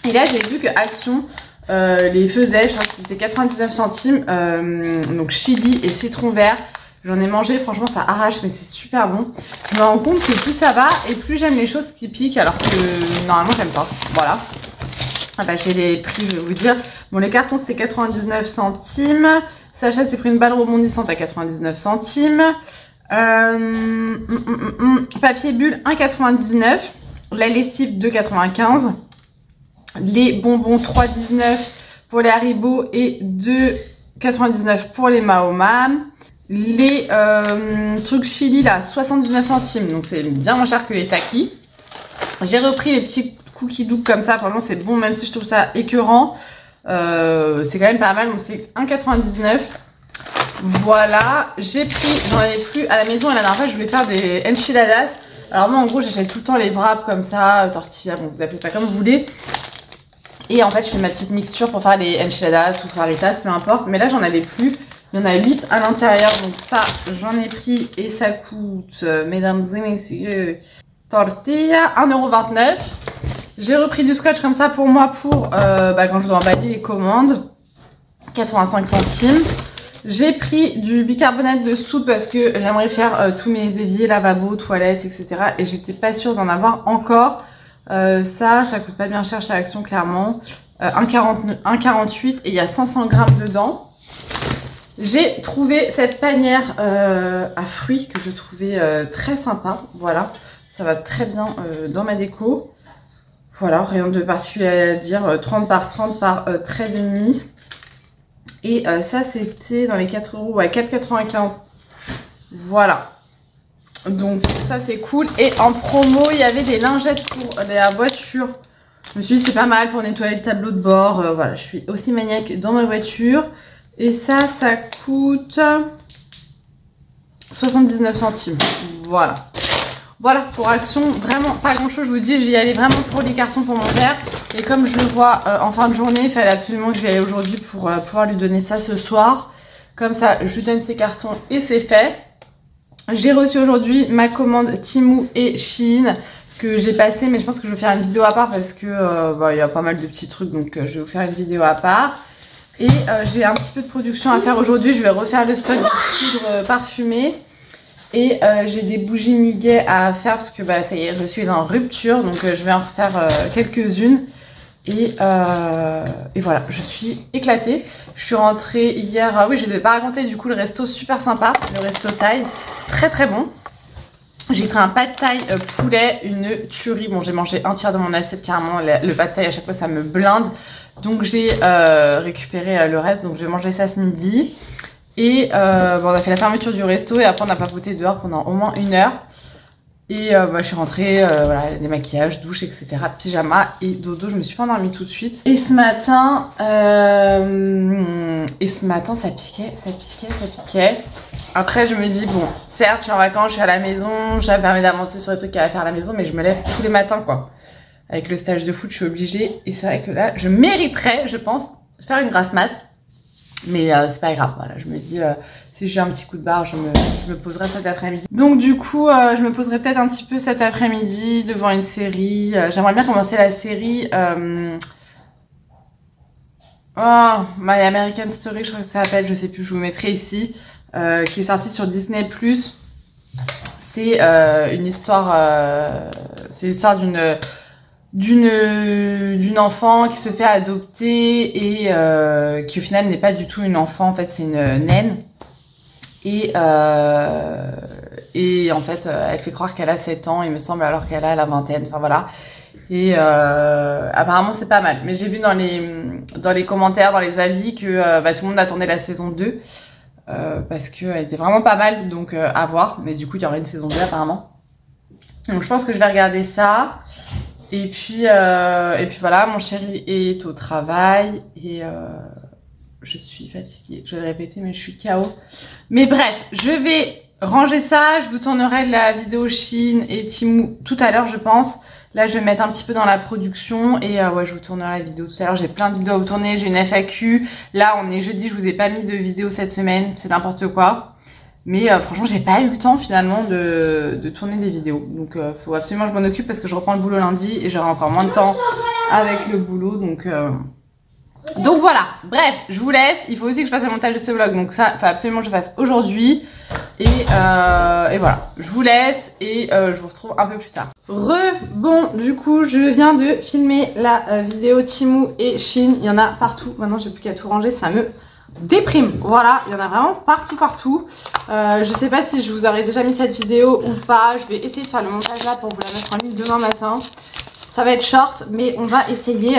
Et là, j'ai vu que Action les faisait, je crois que c'était 99 centimes, donc chili et citron vert. J'en ai mangé, franchement ça arrache, mais c'est super bon. Je me rends compte que plus ça va et plus j'aime les choses qui piquent, alors que normalement j'aime pas. Voilà. J'ai les prix, je vais vous dire. Bon, les cartons c'était 99 centimes. Sachet c'est pris une balle rebondissante à 99 centimes. Papier bulle 1,99. La lessive 2,95. Les bonbons 3,19 pour les Haribo et 2,99 pour les Mahomam. Les trucs chili là 79 centimes, donc c'est bien moins cher que les Taki. J'ai repris les petits cookies doux comme ça, franchement c'est bon même si je trouve ça écœurant. C'est quand même pas mal, donc c'est 1,99. Voilà, j'ai pris, j'en avais plus à la maison et la dernière fois je voulais faire des enchiladas. Alors moi en gros j'achète tout le temps les wraps comme ça, tortilla, bon vous appelez ça comme vous voulez. Et en fait je fais ma petite mixture pour faire les enchiladas ou faire les tasses, peu importe. Mais là j'en avais plus, il y en a 8 à l'intérieur, donc ça j'en ai pris et ça coûte, mesdames et messieurs, tortilla 1,29 €. J'ai repris du scotch comme ça pour moi pour quand je dois emballer les commandes, 85 centimes. J'ai pris du bicarbonate de soude parce que j'aimerais faire tous mes éviers, lavabo, toilettes, etc. Et j'étais pas sûre d'en avoir encore. Ça coûte pas bien cher chez Action, clairement. 1,48 et il y a 500 grammes dedans. J'ai trouvé cette panière à fruits que je trouvais très sympa. Voilà, ça va très bien dans ma déco. Voilà, rien de particulier à dire. 30 par 30 par 13,5. Et ça, c'était dans les 4 €, ouais, 4,95. Voilà. Donc ça, c'est cool. Et en promo, il y avait des lingettes pour la voiture. Je me suis dit, c'est pas mal pour nettoyer le tableau de bord. Voilà, je suis aussi maniaque dans ma voiture. Et ça coûte 79 centimes. Voilà. Voilà, pour Action, vraiment pas grand chose, je vous dis, j'y allais vraiment pour les cartons pour mon père. Et comme je le vois en fin de journée, il fallait absolument que j'y aille aujourd'hui pour pouvoir lui donner ça ce soir. Comme ça, je lui donne ses cartons et c'est fait. J'ai reçu aujourd'hui ma commande Temu et Shein que j'ai passée, mais je pense que je vais faire une vidéo à part parce que il y a pas mal de petits trucs, donc je vais vous faire une vidéo à part. Et j'ai un petit peu de production à faire aujourd'hui, je vais refaire le stock de poudre parfumée. Et j'ai des bougies muguet à faire parce que ça y est, je suis en rupture, donc je vais en refaire quelques-unes. Et voilà, je suis éclatée. Je suis rentrée hier, oui je ne vous ai pas raconté, du coup le resto super sympa, le resto thaï, très très bon. J'ai pris un pad thaï poulet, une tuerie, bon j'ai mangé un tiers de mon assiette carrément, le pad thaï à chaque fois ça me blinde. Donc j'ai récupéré le reste, donc je vais manger ça ce midi. Et on a fait la fermeture du resto et après on a papoté dehors pendant au moins 1 heure. Et je suis rentrée, voilà, démaquillage, douche, etc. Pyjama et dodo, je me suis pas endormie tout de suite. Et ce matin, ça piquait. Après je me dis bon, certes je suis en vacances, je suis à la maison, j'avais permis d'avancer sur les trucs qu'il y a à faire à la maison, mais je me lève tous les matins quoi. avec le stage de foot, je suis obligée. Et c'est vrai que là, je mériterais, je pense, faire une grasse mat. Mais c'est pas grave, voilà, je me dis, si j'ai un petit coup de barre, je me poserai cet après-midi. Donc du coup, je me poserai peut-être un petit peu cet après-midi devant une série. J'aimerais bien commencer la série My American Story, je crois que ça s'appelle, je sais plus, je vous mettrai ici, qui est sortie sur Disney+. C'est une histoire, c'est l'histoire d'une enfant qui se fait adopter et qui au final n'est pas du tout une enfant, en fait c'est une naine. Et en fait elle fait croire qu'elle a 7 ans, il me semble, alors qu'elle a la vingtaine, enfin voilà. Et apparemment c'est pas mal, mais j'ai vu dans les commentaires, dans les avis que tout le monde attendait la saison 2 parce qu'elle était vraiment pas mal, donc à voir. Mais du coup il y aurait une saison 2 apparemment, donc je pense que je vais regarder ça. Et puis voilà, mon chéri est au travail et je suis fatiguée. Je vais le répéter, mais je suis KO. Mais bref, je vais ranger ça. Je vous tournerai la vidéo Shein et Temu tout à l'heure, je pense. Là, je vais mettre un petit peu dans la production et ouais, je vous tournerai la vidéo tout à l'heure. J'ai plein de vidéos à vous tourner. J'ai une FAQ. Là, on est jeudi. Je vous ai pas mis de vidéo cette semaine. C'est n'importe quoi. Mais franchement, j'ai pas eu le temps finalement de tourner des vidéos. Donc faut absolument que je m'en occupe parce que je reprends le boulot lundi et j'aurai encore moins de temps avec le boulot. Donc voilà. Bref, je vous laisse. Il faut aussi que je fasse le montage de ce vlog. Donc ça, il faut absolument que je fasse aujourd'hui. Et voilà. Je vous laisse et je vous retrouve un peu plus tard. Bon, du coup, je viens de filmer la vidéo Temu et Shein. Il y en a partout. Maintenant, j'ai plus qu'à tout ranger. Ça me déprime, voilà, il y en a vraiment partout. Je sais pas si je vous aurais déjà mis cette vidéo ou pas. Je vais essayer de faire le montage là pour vous la mettre en ligne demain matin. Ça va être short, mais on va essayer.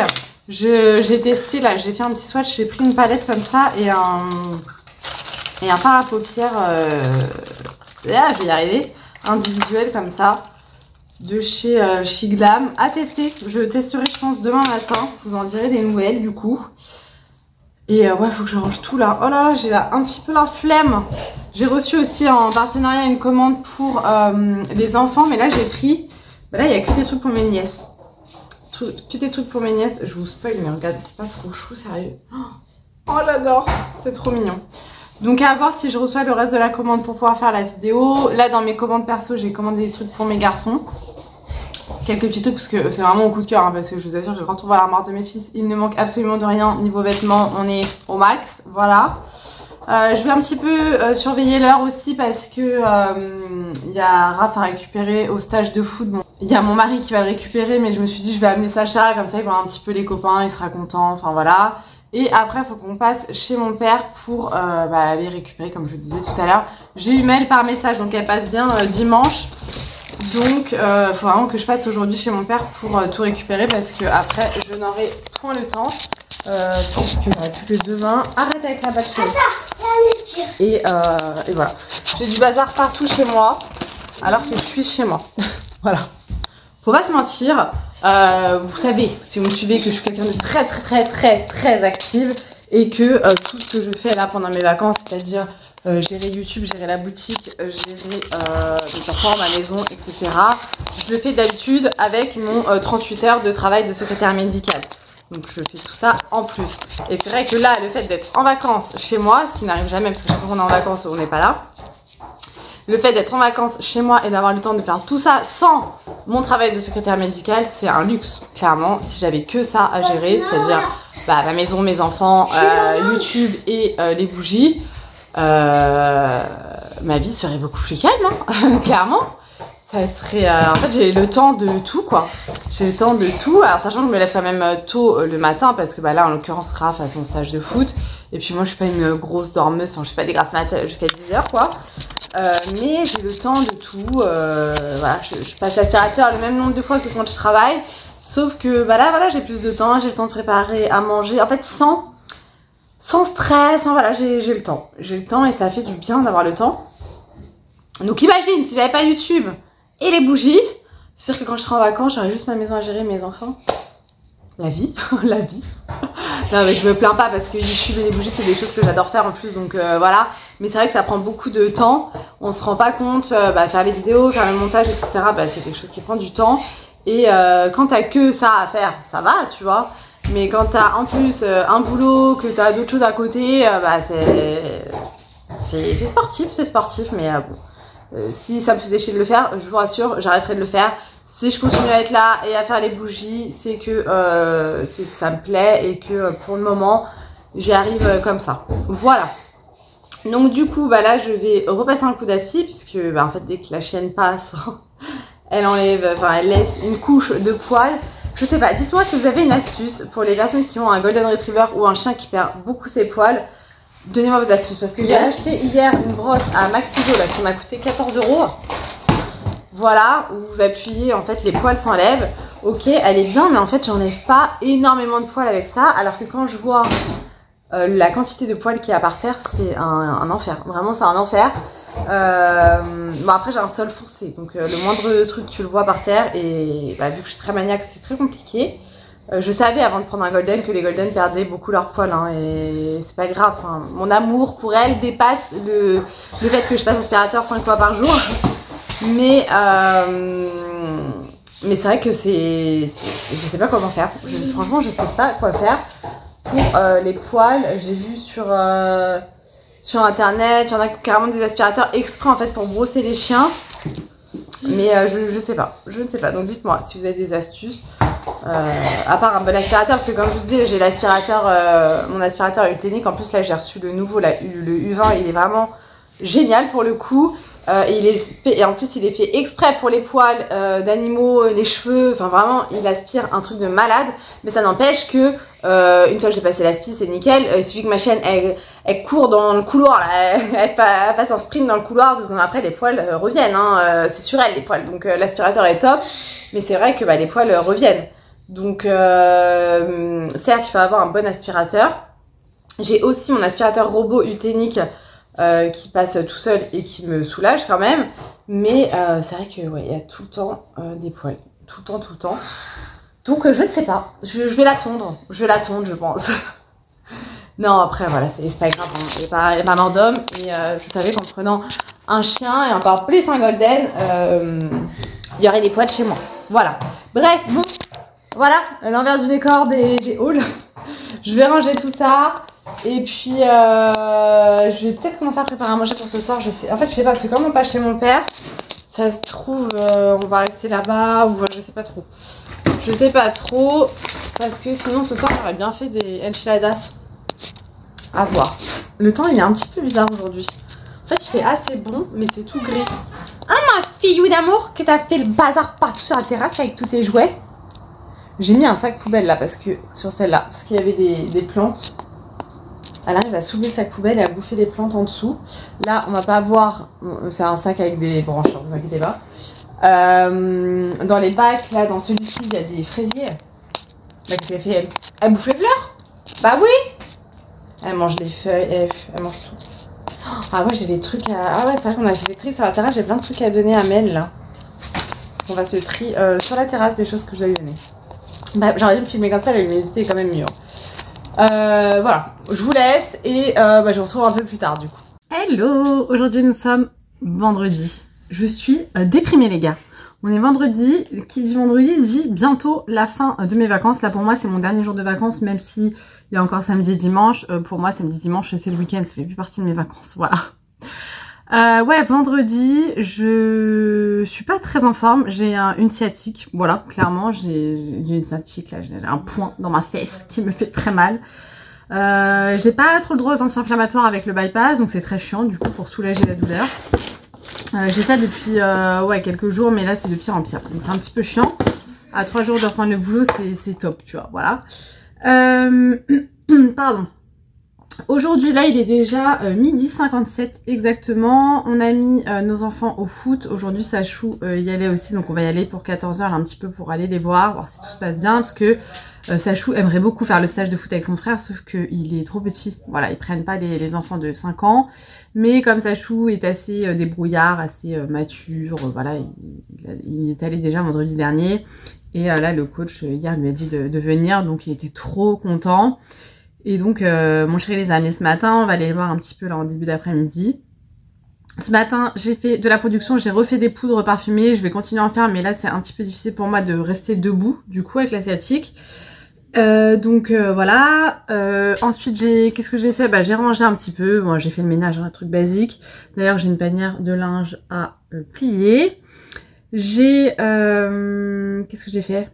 J'ai testé là, j'ai fait un petit swatch, j'ai pris une palette comme ça et un fard à paupières, là je vais y arriver, individuel comme ça, de chez Glam, à tester. Je testerai je pense demain matin, je vous en dirai des nouvelles du coup. Et ouais, faut que je range tout là. Oh là là, j'ai là un petit peu la flemme. J'ai reçu aussi en partenariat une commande pour les enfants. Mais là, j'ai pris... Bah là, il n'y a que des trucs pour mes nièces. Que des trucs pour mes nièces. Je vous spoil, mais regardez, c'est pas trop chou, sérieux. Oh, j'adore. C'est trop mignon. Donc à voir si je reçois le reste de la commande pour pouvoir faire la vidéo. Là, dans mes commandes perso, j'ai commandé des trucs pour mes garçons. Quelques petits trucs parce que c'est vraiment au coup de cœur, hein, parce que je vous assure que quand on voit l'armoire de mes fils, il ne manque absolument de rien. Niveau vêtements, on est au max, voilà. Je vais un petit peu surveiller l'heure aussi parce que il y a Raph à récupérer au stage de foot. Bon, il y a mon mari qui va le récupérer, mais je me suis dit je vais amener Sacha, comme ça il voit un petit peu les copains, il sera content, enfin voilà. Et après, il faut qu'on passe chez mon père pour aller récupérer, comme je vous disais tout à l'heure. J'ai eu mail par message, donc elle passe bien dimanche. Donc faut vraiment que je passe aujourd'hui chez mon père pour tout récupérer parce que après je n'aurai point le temps puisque plus que demain. Arrête avec la batterie. Et voilà. J'ai du bazar partout chez moi alors que je suis chez moi. Voilà. Faut pas se mentir. Vous savez, si vous me suivez, que je suis quelqu'un de très active et que tout ce que je fais là pendant mes vacances, c'est-à-dire gérer YouTube, gérer la boutique, gérer mes enfants, ma maison, etc. Je le fais d'habitude avec mon 38 heures de travail de secrétaire médicale. Donc je fais tout ça en plus. Et c'est vrai que là, le fait d'être en vacances chez moi, ce qui n'arrive jamais parce que chaque fois qu'on est en vacances, on n'est pas là. Le fait d'être en vacances chez moi et d'avoir le temps de faire tout ça sans mon travail de secrétaire médicale, c'est un luxe. Clairement, si j'avais que ça à gérer, c'est-à-dire ma maison, mes enfants, YouTube et les bougies, ma vie serait beaucoup plus calme, hein. Clairement. Ça serait, en fait, j'ai le temps de tout, quoi. J'ai le temps de tout. Alors, sachant que je me lève quand même tôt le matin, parce que là, en l'occurrence, Raph à son stage de foot. Et puis moi, je suis pas une grosse dormeuse, enfin, je suis pas des grasses mat jusqu'à 10h, quoi. Mais j'ai le temps de tout. Voilà, je passe l'aspirateur le même nombre de fois que quand je travaille. Sauf que, là, voilà, j'ai plus de temps, j'ai le temps de préparer à manger. En fait, sans stress, voilà, j'ai le temps. J'ai le temps et ça fait du bien d'avoir le temps. Donc imagine, si j'avais pas YouTube et les bougies, c'est sûr que quand je serai en vacances, j'aurais juste ma maison à gérer, mes enfants. La vie, la vie. Non mais je me plains pas parce que YouTube et les bougies c'est des choses que j'adore faire en plus, donc voilà. Mais c'est vrai que ça prend beaucoup de temps, on se rend pas compte, faire les vidéos, faire le montage, etc. C'est quelque chose qui prend du temps. Et quand t'as que ça à faire, ça va, tu vois. Mais quand t'as en plus un boulot, que t'as d'autres choses à côté, bah c'est sportif, mais bon. Si ça me faisait chier de le faire, je vous rassure, j'arrêterai de le faire. Si je continue à être là et à faire les bougies, c'est que ça me plaît et que pour le moment, j'y arrive comme ça. Voilà. Donc du coup, bah là, je vais repasser un coup d'aspi puisque bah, en fait, dès que la chienne passe, elle laisse une couche de poils. Je sais pas, dites-moi si vous avez une astuce pour les personnes qui ont un Golden Retriever ou un chien qui perd beaucoup ses poils. Donnez-moi vos astuces parce que j'ai acheté hier une brosse à Maxido là, qui m'a coûté 14 €. Voilà, où vous appuyez, en fait les poils s'enlèvent. Ok, elle est bien, mais en fait j'enlève pas énormément de poils avec ça. Alors que quand je vois la quantité de poils qu'il y a par terre, c'est un enfer. Vraiment, c'est un enfer. Bon après j'ai un sol foncé, donc le moindre truc tu le vois par terre. Et bah, vu que je suis très maniaque, c'est très compliqué. Je savais avant de prendre un golden que les golden perdaient beaucoup leurs poils hein, et c'est pas grave, hein. Mon amour pour elles dépasse le fait que je passe aspirateur 5 fois par jour. Mais c'est vrai que je sais pas comment faire. Franchement je sais pas quoi faire pour les poils. J'ai vu sur internet, il y en a carrément des aspirateurs exprès en fait pour brosser les chiens. Mais je sais pas, donc dites-moi si vous avez des astuces. À part un bon aspirateur, parce que comme je vous disais, j'ai l'aspirateur, mon aspirateur Ultenic. En plus là j'ai reçu le nouveau, le U20, il est vraiment génial pour le coup. Et en plus il est fait exprès pour les poils d'animaux, les cheveux, enfin vraiment il aspire un truc de malade. Mais ça n'empêche que une fois que j'ai passé l'aspi, c'est nickel. Il suffit que ma chienne elle court dans le couloir là, elle passe en sprint dans le couloir, 2 secondes après les poils reviennent hein. C'est sur elle les poils, donc l'aspirateur est top. Mais c'est vrai que bah, les poils reviennent. Donc certes il faut avoir un bon aspirateur. J'ai aussi mon aspirateur robot Ultenic qui passe tout seul et qui me soulage quand même. Mais c'est vrai que ouais, il y a tout le temps des poils. Tout le temps. Donc je ne sais pas. Je vais l'attendre. Je pense. Non après voilà, c'est pas grave. Hein. Il n'y a pas mort d'homme. Et je savais qu'en prenant un chien et encore plus un golden, il y aurait des poils chez moi. Voilà. Bref, bon. Voilà, l'envers du décor des hauls. Je vais ranger tout ça. Et puis, je vais peut-être commencer à préparer à manger pour ce soir. En fait, je sais pas, parce que comme on passe chez mon père, ça se trouve, on va rester là-bas ou je sais pas trop. Je sais pas trop, parce que sinon ce soir, j'aurais bien fait des enchiladas. À voir. Le temps, il est un petit peu bizarre aujourd'hui. En fait, il fait assez bon, mais c'est tout gris. Ah, ma fille d'amour, que t'as fait le bazar partout sur la terrasse avec tous tes jouets. J'ai mis un sac poubelle là, parce que sur celle-là, parce qu'il y avait des plantes. Elle arrive à soulever le sac poubelle et à bouffer les plantes en dessous. Là, on va pas voir. C'est un sac avec des branches, ne vous inquiétez pas. Dans les bacs, là, dans celui-ci, il y a des fraisiers. Bah, qu'est-ce qu'elle fait elle bouffe les fleurs. Bah oui. Elle mange les feuilles, elle mange tout. Ah ouais, j'ai des trucs à... Ah ouais, c'est vrai qu'on a fait des tri sur la terrasse. J'ai plein de trucs à donner à Mel, là. On va se tri sur la terrasse des choses que je dois lui donner. Bah, j'aurais dû me filmer comme ça, la luminosité est quand même mieux. Voilà, je vous laisse et je vous retrouve un peu plus tard du coup. Hello, aujourd'hui nous sommes vendredi. Je suis déprimée les gars. On est vendredi, qui dit vendredi dit bientôt la fin de mes vacances. Là pour moi c'est mon dernier jour de vacances, même si il y a encore samedi et dimanche. Pour moi samedi dimanche c'est le week-end, ça fait plus partie de mes vacances, voilà. Ouais, vendredi, je suis pas très en forme, j'ai une sciatique, voilà, clairement, j'ai une sciatique, là, j'ai un point dans ma fesse qui me fait très mal. J'ai pas trop le droit aux anti-inflammatoires avec le bypass, donc c'est très chiant, du coup, pour soulager la douleur. J'ai ça depuis, ouais, quelques jours, mais là, c'est de pire en pire, donc c'est un petit peu chiant. À 3 jours de reprendre le boulot, c'est top, tu vois, voilà. Pardon. Aujourd'hui là il est déjà 12h57 exactement. On a mis nos enfants au foot. Aujourd'hui Sachou y allait aussi, donc on va y aller pour 14h un petit peu pour aller les voir si tout se passe bien, parce que Sachou aimerait beaucoup faire le stage de foot avec son frère, sauf qu'il est trop petit. Voilà, ils prennent pas les enfants de 5 ans. Mais comme Sachou est assez débrouillard, assez mature, voilà, il est allé déjà vendredi dernier. Et là le coach hier lui a dit de venir, donc il était trop content. Et donc mon chéri les a amenés ce matin, on va aller les voir un petit peu là en début d'après-midi. Ce matin, j'ai fait de la production, j'ai refait des poudres parfumées, je vais continuer à en faire, mais là c'est un petit peu difficile pour moi de rester debout, du coup, avec la sciatique. Voilà. Ensuite, qu'est-ce que j'ai fait? Bah, j'ai rangé un petit peu. Bon, j'ai fait le ménage, un truc basique. D'ailleurs, j'ai une panière de linge à plier. Qu'est-ce que j'ai fait?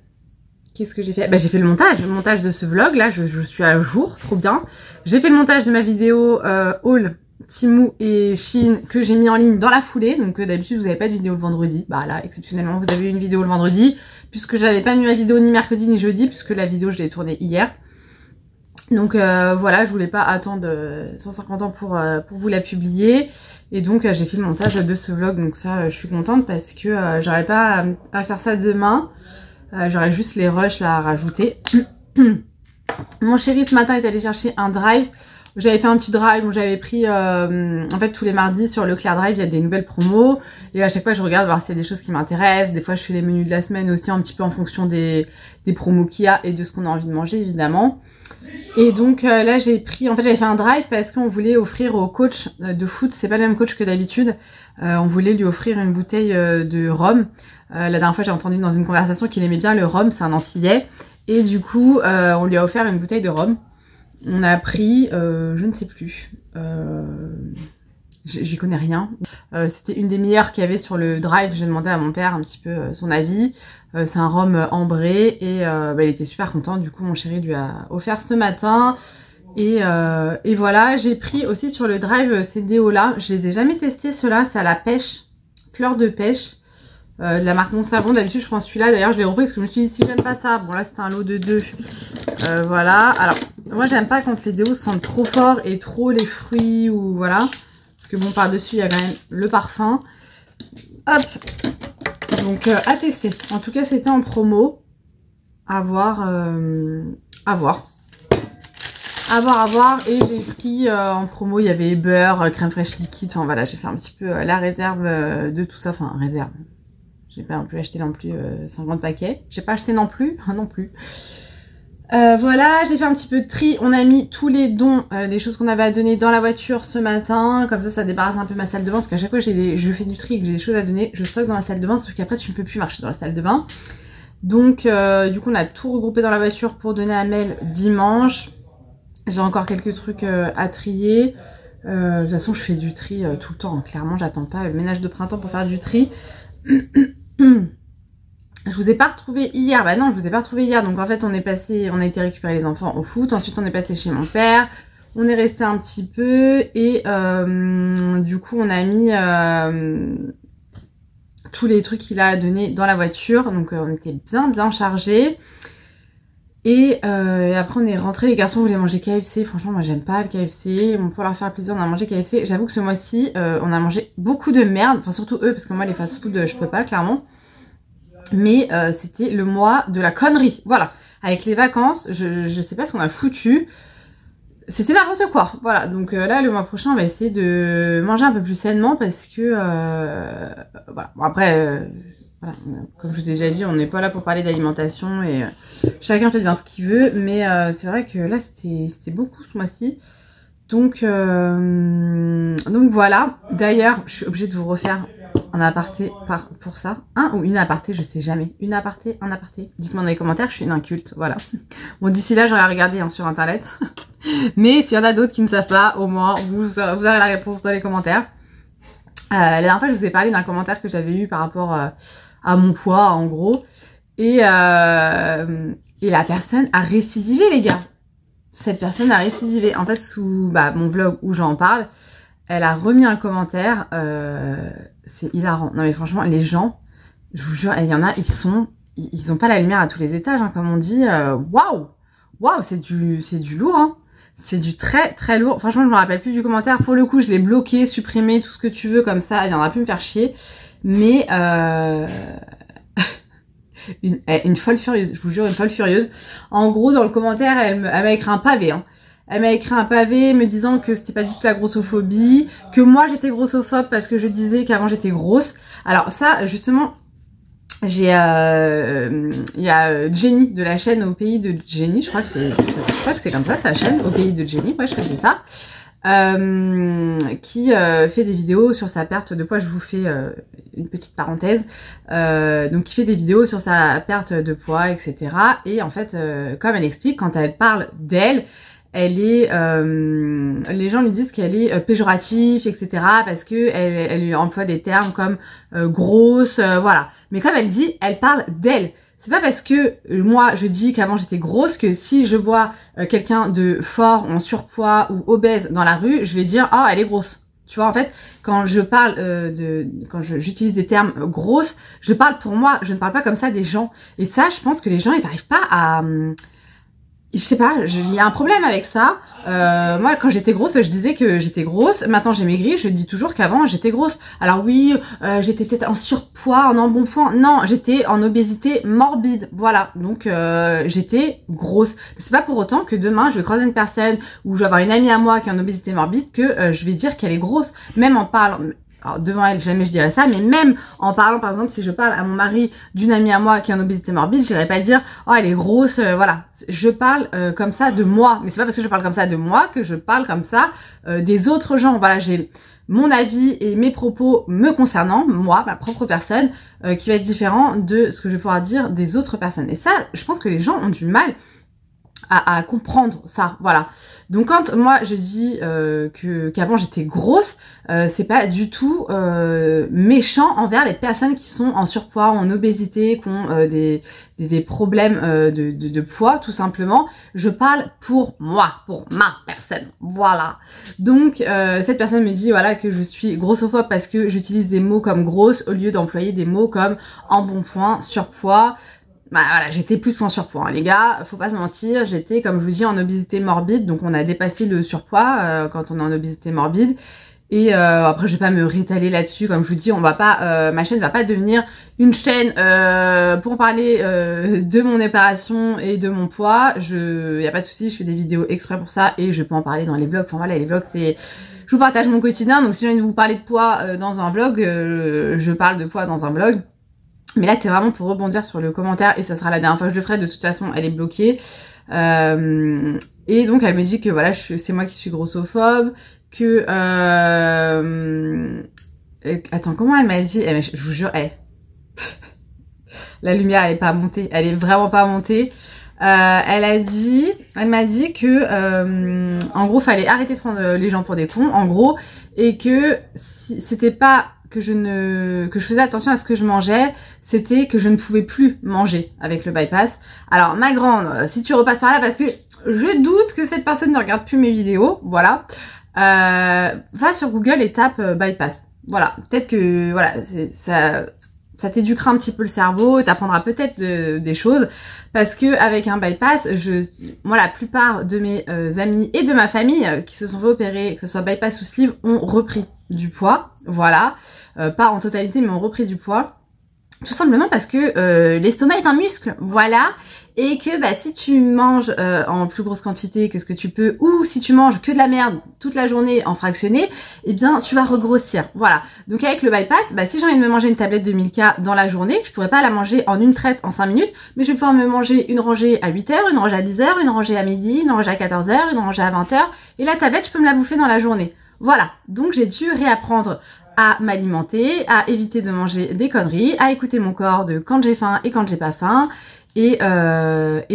Bah, j'ai fait le montage de ce vlog. Là, je suis à jour, trop bien. J'ai fait le montage de ma vidéo haul Temu et Shein que j'ai mis en ligne dans la foulée. Donc d'habitude, vous n'avez pas de vidéo le vendredi. Bah là, exceptionnellement, vous avez une vidéo le vendredi. Puisque j'avais pas mis ma vidéo ni mercredi ni jeudi, puisque la vidéo je l'ai tournée hier. Donc voilà, je voulais pas attendre 150 ans pour vous la publier. Et donc j'ai fait le montage de ce vlog, donc ça je suis contente parce que j'aurais pas à faire ça demain. J'aurais juste les rushs là à rajouter. Mon chéri ce matin est allé chercher un drive. J'avais fait un petit drive où j'avais pris, en fait tous les mardis sur Leclerc Drive, il y a des nouvelles promos. Et à chaque fois je regarde voir s'il y a des choses qui m'intéressent. Des fois je fais les menus de la semaine aussi un petit peu en fonction des promos qu'il y a et de ce qu'on a envie de manger évidemment. Et donc là j'ai pris, en fait j'avais fait un drive parce qu'on voulait offrir au coach de foot, c'est pas le même coach que d'habitude. On voulait lui offrir une bouteille de rhum. La dernière fois j'ai entendu dans une conversation qu'il aimait bien le rhum, c'est un Antillais. Et du coup on lui a offert une bouteille de rhum. On a pris, je ne sais plus, j'y connais rien. C'était une des meilleures qu'il y avait sur le drive. J'ai demandé à mon père un petit peu son avis. C'est un rhum ambré et il était super content. Du coup, mon chéri lui a offert ce matin. Et voilà, j'ai pris aussi sur le drive ces déos-là. Je les ai jamais testés, ceux-là. C'est à la pêche, fleur de pêche. De la marque Mon Savon, d'habitude je prends celui-là, d'ailleurs je l'ai repris parce que je me suis dit si j'aime pas ça, bon là c'était un lot de 2, voilà. Alors moi j'aime pas quand les déos sentent trop fort et trop les fruits ou voilà, parce que bon par dessus il y a quand même le parfum, hop, donc à tester. En tout cas c'était en promo, à voir, et j'ai pris en promo il y avait beurre, crème fraîche liquide, enfin voilà j'ai fait un petit peu la réserve de tout ça, enfin réserve. J'ai pas non plus acheté non plus 50 paquets. J'ai pas acheté non plus. Non plus. Voilà, j'ai fait un petit peu de tri. On a mis tous les dons, des choses qu'on avait à donner dans la voiture ce matin. Comme ça débarrasse un peu ma salle de bain. Parce qu'à chaque fois je fais du tri et que j'ai des choses à donner, je stocke dans la salle de bain. Sauf qu'après tu ne peux plus marcher dans la salle de bain. Donc du coup on a tout regroupé dans la voiture pour donner à Mel dimanche. J'ai encore quelques trucs à trier. De toute façon je fais du tri tout le temps. Hein. Clairement j'attends pas le ménage de printemps pour faire du tri. Je vous ai pas retrouvé hier, bah non je vous ai pas retrouvé hier, donc en fait on a été récupérer les enfants au foot, ensuite on est passé chez mon père, on est resté un petit peu et du coup on a mis tous les trucs qu'il a à donner dans la voiture, donc on était bien chargés. Et après on est rentré, les garçons voulaient manger KFC, franchement moi j'aime pas le KFC, bon, pour leur faire plaisir on a mangé KFC, j'avoue que ce mois-ci on a mangé beaucoup de merde, enfin surtout eux parce que moi les fast-food je peux pas clairement, mais c'était le mois de la connerie, voilà, avec les vacances, je sais pas ce qu'on a foutu, c'était n'importe quoi, voilà, donc là le mois prochain on va essayer de manger un peu plus sainement parce que voilà, bon après... Voilà, comme je vous ai déjà dit, on n'est pas là pour parler d'alimentation et chacun fait bien ce qu'il veut, mais c'est vrai que là c'était beaucoup ce mois-ci. Donc voilà. D'ailleurs, je suis obligée de vous refaire un aparté pour ça. Un ou une aparté, je sais jamais. Une aparté, un aparté. Dites-moi dans les commentaires, je suis une inculte, voilà. Bon, d'ici là, j'aurais regardé hein, sur internet. Mais s'il y en a d'autres qui ne savent pas, au moins, vous aurez la réponse dans les commentaires. La dernière fois, je vous ai parlé d'un commentaire que j'avais eu par rapport... à mon poids en gros et la personne a récidivé les gars, cette personne a récidivé en fait sous mon vlog où j'en parle, elle a remis un commentaire, c'est hilarant, non mais franchement les gens, je vous jure, il y en a, ils ont pas la lumière à tous les étages hein, comme on dit, waouh c'est du lourd hein. C'est du très lourd, franchement je me rappelle plus du commentaire, pour le coup je l'ai bloqué, supprimé, tout ce que tu veux comme ça, elle viendra plus me faire chier. Mais une folle furieuse, je vous jure, une folle furieuse. En gros, dans le commentaire, elle m'a écrit un pavé. Hein. Elle m'a écrit un pavé me disant que c'était pas du tout la grossophobie, que moi j'étais grossophobe parce que je disais qu'avant j'étais grosse. Alors ça, justement, il y a Jenny de la chaîne Au Pays de Jenny, je crois que c'est comme ça sa chaîne, Au Pays de Jenny, ouais je faisais ça. qui fait des vidéos sur sa perte de poids. Je vous fais une petite parenthèse. Donc qui fait des vidéos sur sa perte de poids, etc. Et en fait, comme elle explique, quand elle parle d'elle, elle est, les gens lui disent qu'elle est péjorative, etc. parce que elle lui emploie des termes comme grosse, voilà. Mais comme elle dit, elle parle d'elle. C'est pas parce que moi je dis qu'avant j'étais grosse que si je vois quelqu'un de fort, en surpoids ou obèse dans la rue, je vais dire oh elle est grosse. Tu vois, en fait, quand je parle quand j'utilise des termes grosses, je parle pour moi, je ne parle pas comme ça des gens. Et ça, je pense que les gens ils n'arrivent pas à je sais pas, il y a un problème avec ça. Moi, quand j'étais grosse, je disais que j'étais grosse. Maintenant, j'ai maigri. Je dis toujours qu'avant, j'étais grosse. Alors oui, j'étais peut-être en surpoids, en embonpoint. Non, j'étais en obésité morbide. Voilà. Donc, j'étais grosse. C'est pas pour autant que demain, je vais croiser une personne ou je vais avoir une amie à moi qui est en obésité morbide que je vais dire qu'elle est grosse. Même en parlant... Alors devant elle, jamais je dirais ça, mais même en parlant, par exemple, si je parle à mon mari d'une amie à moi qui est en obésité morbide, j'irai pas dire « Oh, elle est grosse voilà. Je parle comme ça de moi, mais c'est pas parce que je parle comme ça de moi que je parle comme ça des autres gens. Voilà, j'ai mon avis et mes propos me concernant, moi, ma propre personne, qui va être différent de ce que je vais pouvoir dire des autres personnes. Et ça, je pense que les gens ont du mal à comprendre ça, voilà. Donc quand moi je dis qu'avant j'étais grosse, c'est pas du tout méchant envers les personnes qui sont en surpoids, en obésité, qui ont des problèmes de poids, tout simplement. Je parle pour moi, pour ma personne, voilà. Donc cette personne me dit voilà que je suis grossophobe parce que j'utilise des mots comme grosse au lieu d'employer des mots comme embonpoint, surpoids. Bah voilà, j'étais plus en surpoids, hein, les gars, faut pas se mentir, j'étais, comme je vous dis, en obésité morbide, donc on a dépassé le surpoids quand on est en obésité morbide. Et après, je vais pas me rétaler là-dessus, comme je vous dis, on va pas, ma chaîne va pas devenir une chaîne pour parler de mon opération et de mon poids. Y a pas de souci, je fais des vidéos exprès pour ça et je peux en parler dans les vlogs. Enfin voilà, les vlogs c'est, je vous partage mon quotidien, donc si j'ai envie de vous parler de poids dans un vlog, je parle de poids dans un vlog. Mais là, c'est vraiment pour rebondir sur le commentaire et ça sera la dernière fois que je le ferai. De toute façon, elle est bloquée. Et donc, elle me dit que voilà, c'est moi qui suis grossophobe, que... Attends, comment elle m'a dit je vous jure, la lumière, elle est pas montée. Elle est vraiment pas montée. Elle m'a dit que en gros, fallait arrêter de prendre les gens pour des cons, en gros, et que si c'était pas... que je faisais attention à ce que je mangeais, c'était que je ne pouvais plus manger avec le bypass. Alors ma grande, si tu repasses par là, parce que je doute que cette personne ne regarde plus mes vidéos, voilà, va sur Google et tape bypass. Voilà, peut-être que voilà, ça t'éduquera un petit peu le cerveau, t'apprendra peut-être des choses, parce que avec un bypass, moi la plupart de mes amis et de ma famille qui se sont fait opérer, que ce soit bypass ou sleeve, ont repris du poids, voilà, pas en totalité mais ont repris du poids, tout simplement parce que l'estomac est un muscle, voilà, et que bah, si tu manges en plus grosse quantité que ce que tu peux, ou si tu manges que de la merde toute la journée en fractionné, eh bien tu vas regrossir, voilà. Donc avec le bypass, bah, si j'ai envie de me manger une tablette de Milka dans la journée, je pourrais pas la manger en une traite en 5 minutes, mais je vais pouvoir me manger une rangée à 8h, une rangée à 10h, une rangée à midi, une rangée à 14h, une rangée à 20h, et la tablette je peux me la bouffer dans la journée. Voilà, donc j'ai dû réapprendre à m'alimenter, à éviter de manger des conneries, à écouter mon corps de quand j'ai faim et quand j'ai pas faim, et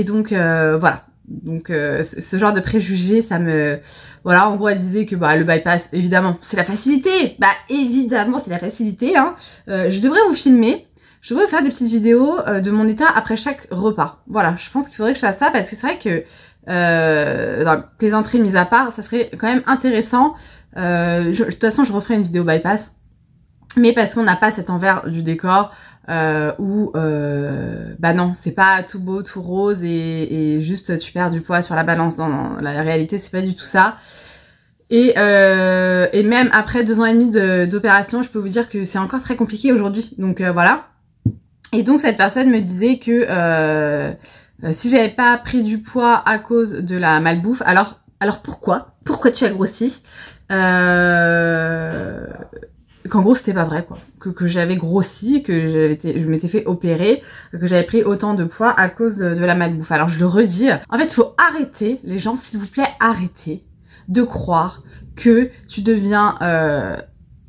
donc voilà. Donc ce genre de préjugés, ça me... Voilà, en gros elle disait que bah, le bypass, évidemment, c'est la facilité. Bah évidemment, c'est la facilité. Hein. Je devrais vous filmer, je devrais vous faire des petites vidéos de mon état après chaque repas. Voilà, je pense qu'il faudrait que je fasse ça parce que c'est vrai que, dans plaisanterie mise à part, ça serait quand même intéressant. De toute façon, je referai une vidéo bypass. Mais parce qu'on n'a pas cet envers du décor où bah non, c'est pas tout beau, tout rose et juste tu perds du poids sur la balance. Dans la réalité, c'est pas du tout ça. Et même après 2 ans et demi d'opération, je peux vous dire que c'est encore très compliqué aujourd'hui. Donc voilà. Et donc cette personne me disait que si j'avais pas pris du poids à cause de la malbouffe, alors pourquoi tu as grossi? Qu'en gros c'était pas vrai quoi, que j'avais grossi, que je m'étais fait opérer, que j'avais pris autant de poids à cause de la malbouffe. Alors je le redis, en fait il faut arrêter, les gens s'il vous plaît arrêtez de croire que tu deviens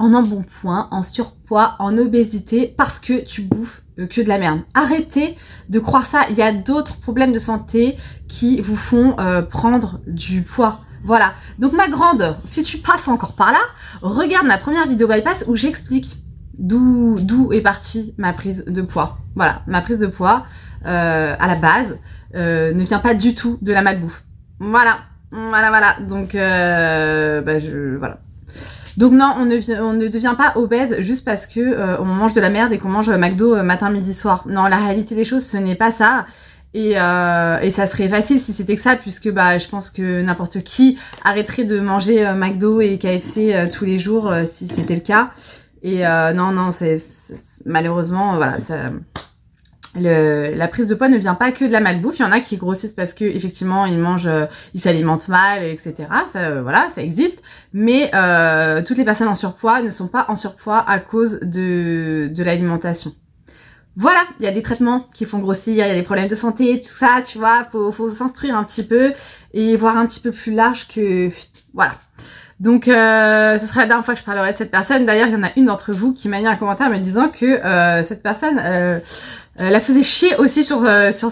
en embonpoint, en surpoids, en obésité parce que tu bouffes que de la merde. Arrêtez de croire ça. Il y a d'autres problèmes de santé qui vous font prendre du poids. Voilà. Donc ma grande, si tu passes encore par là, regarde ma première vidéo bypass où j'explique d'où est partie ma prise de poids. Voilà, ma prise de poids à la base ne vient pas du tout de la malbouffe. Voilà. Donc voilà. Donc non, on ne devient pas obèse juste parce que on mange de la merde et qu'on mange McDo matin, midi, soir. Non, la réalité des choses, ce n'est pas ça. Et ça serait facile si c'était que ça, puisque je pense que n'importe qui arrêterait de manger McDo et KFC tous les jours si c'était le cas. Et non, c'est malheureusement, voilà, ça... La prise de poids ne vient pas que de la malbouffe. Il y en a qui grossissent parce que effectivement ils mangent, ils s'alimentent mal, etc. Ça, voilà, ça existe. Mais toutes les personnes en surpoids ne sont pas en surpoids à cause de l'alimentation. Voilà, il y a des traitements qui font grossir, il y a des problèmes de santé, tout ça, tu vois. Faut s'instruire un petit peu et voir un petit peu plus large que voilà. Donc ce sera la dernière fois que je parlerai de cette personne. D'ailleurs, il y en a une d'entre vous qui m'a mis un commentaire me disant que cette personne la faisait chier aussi sur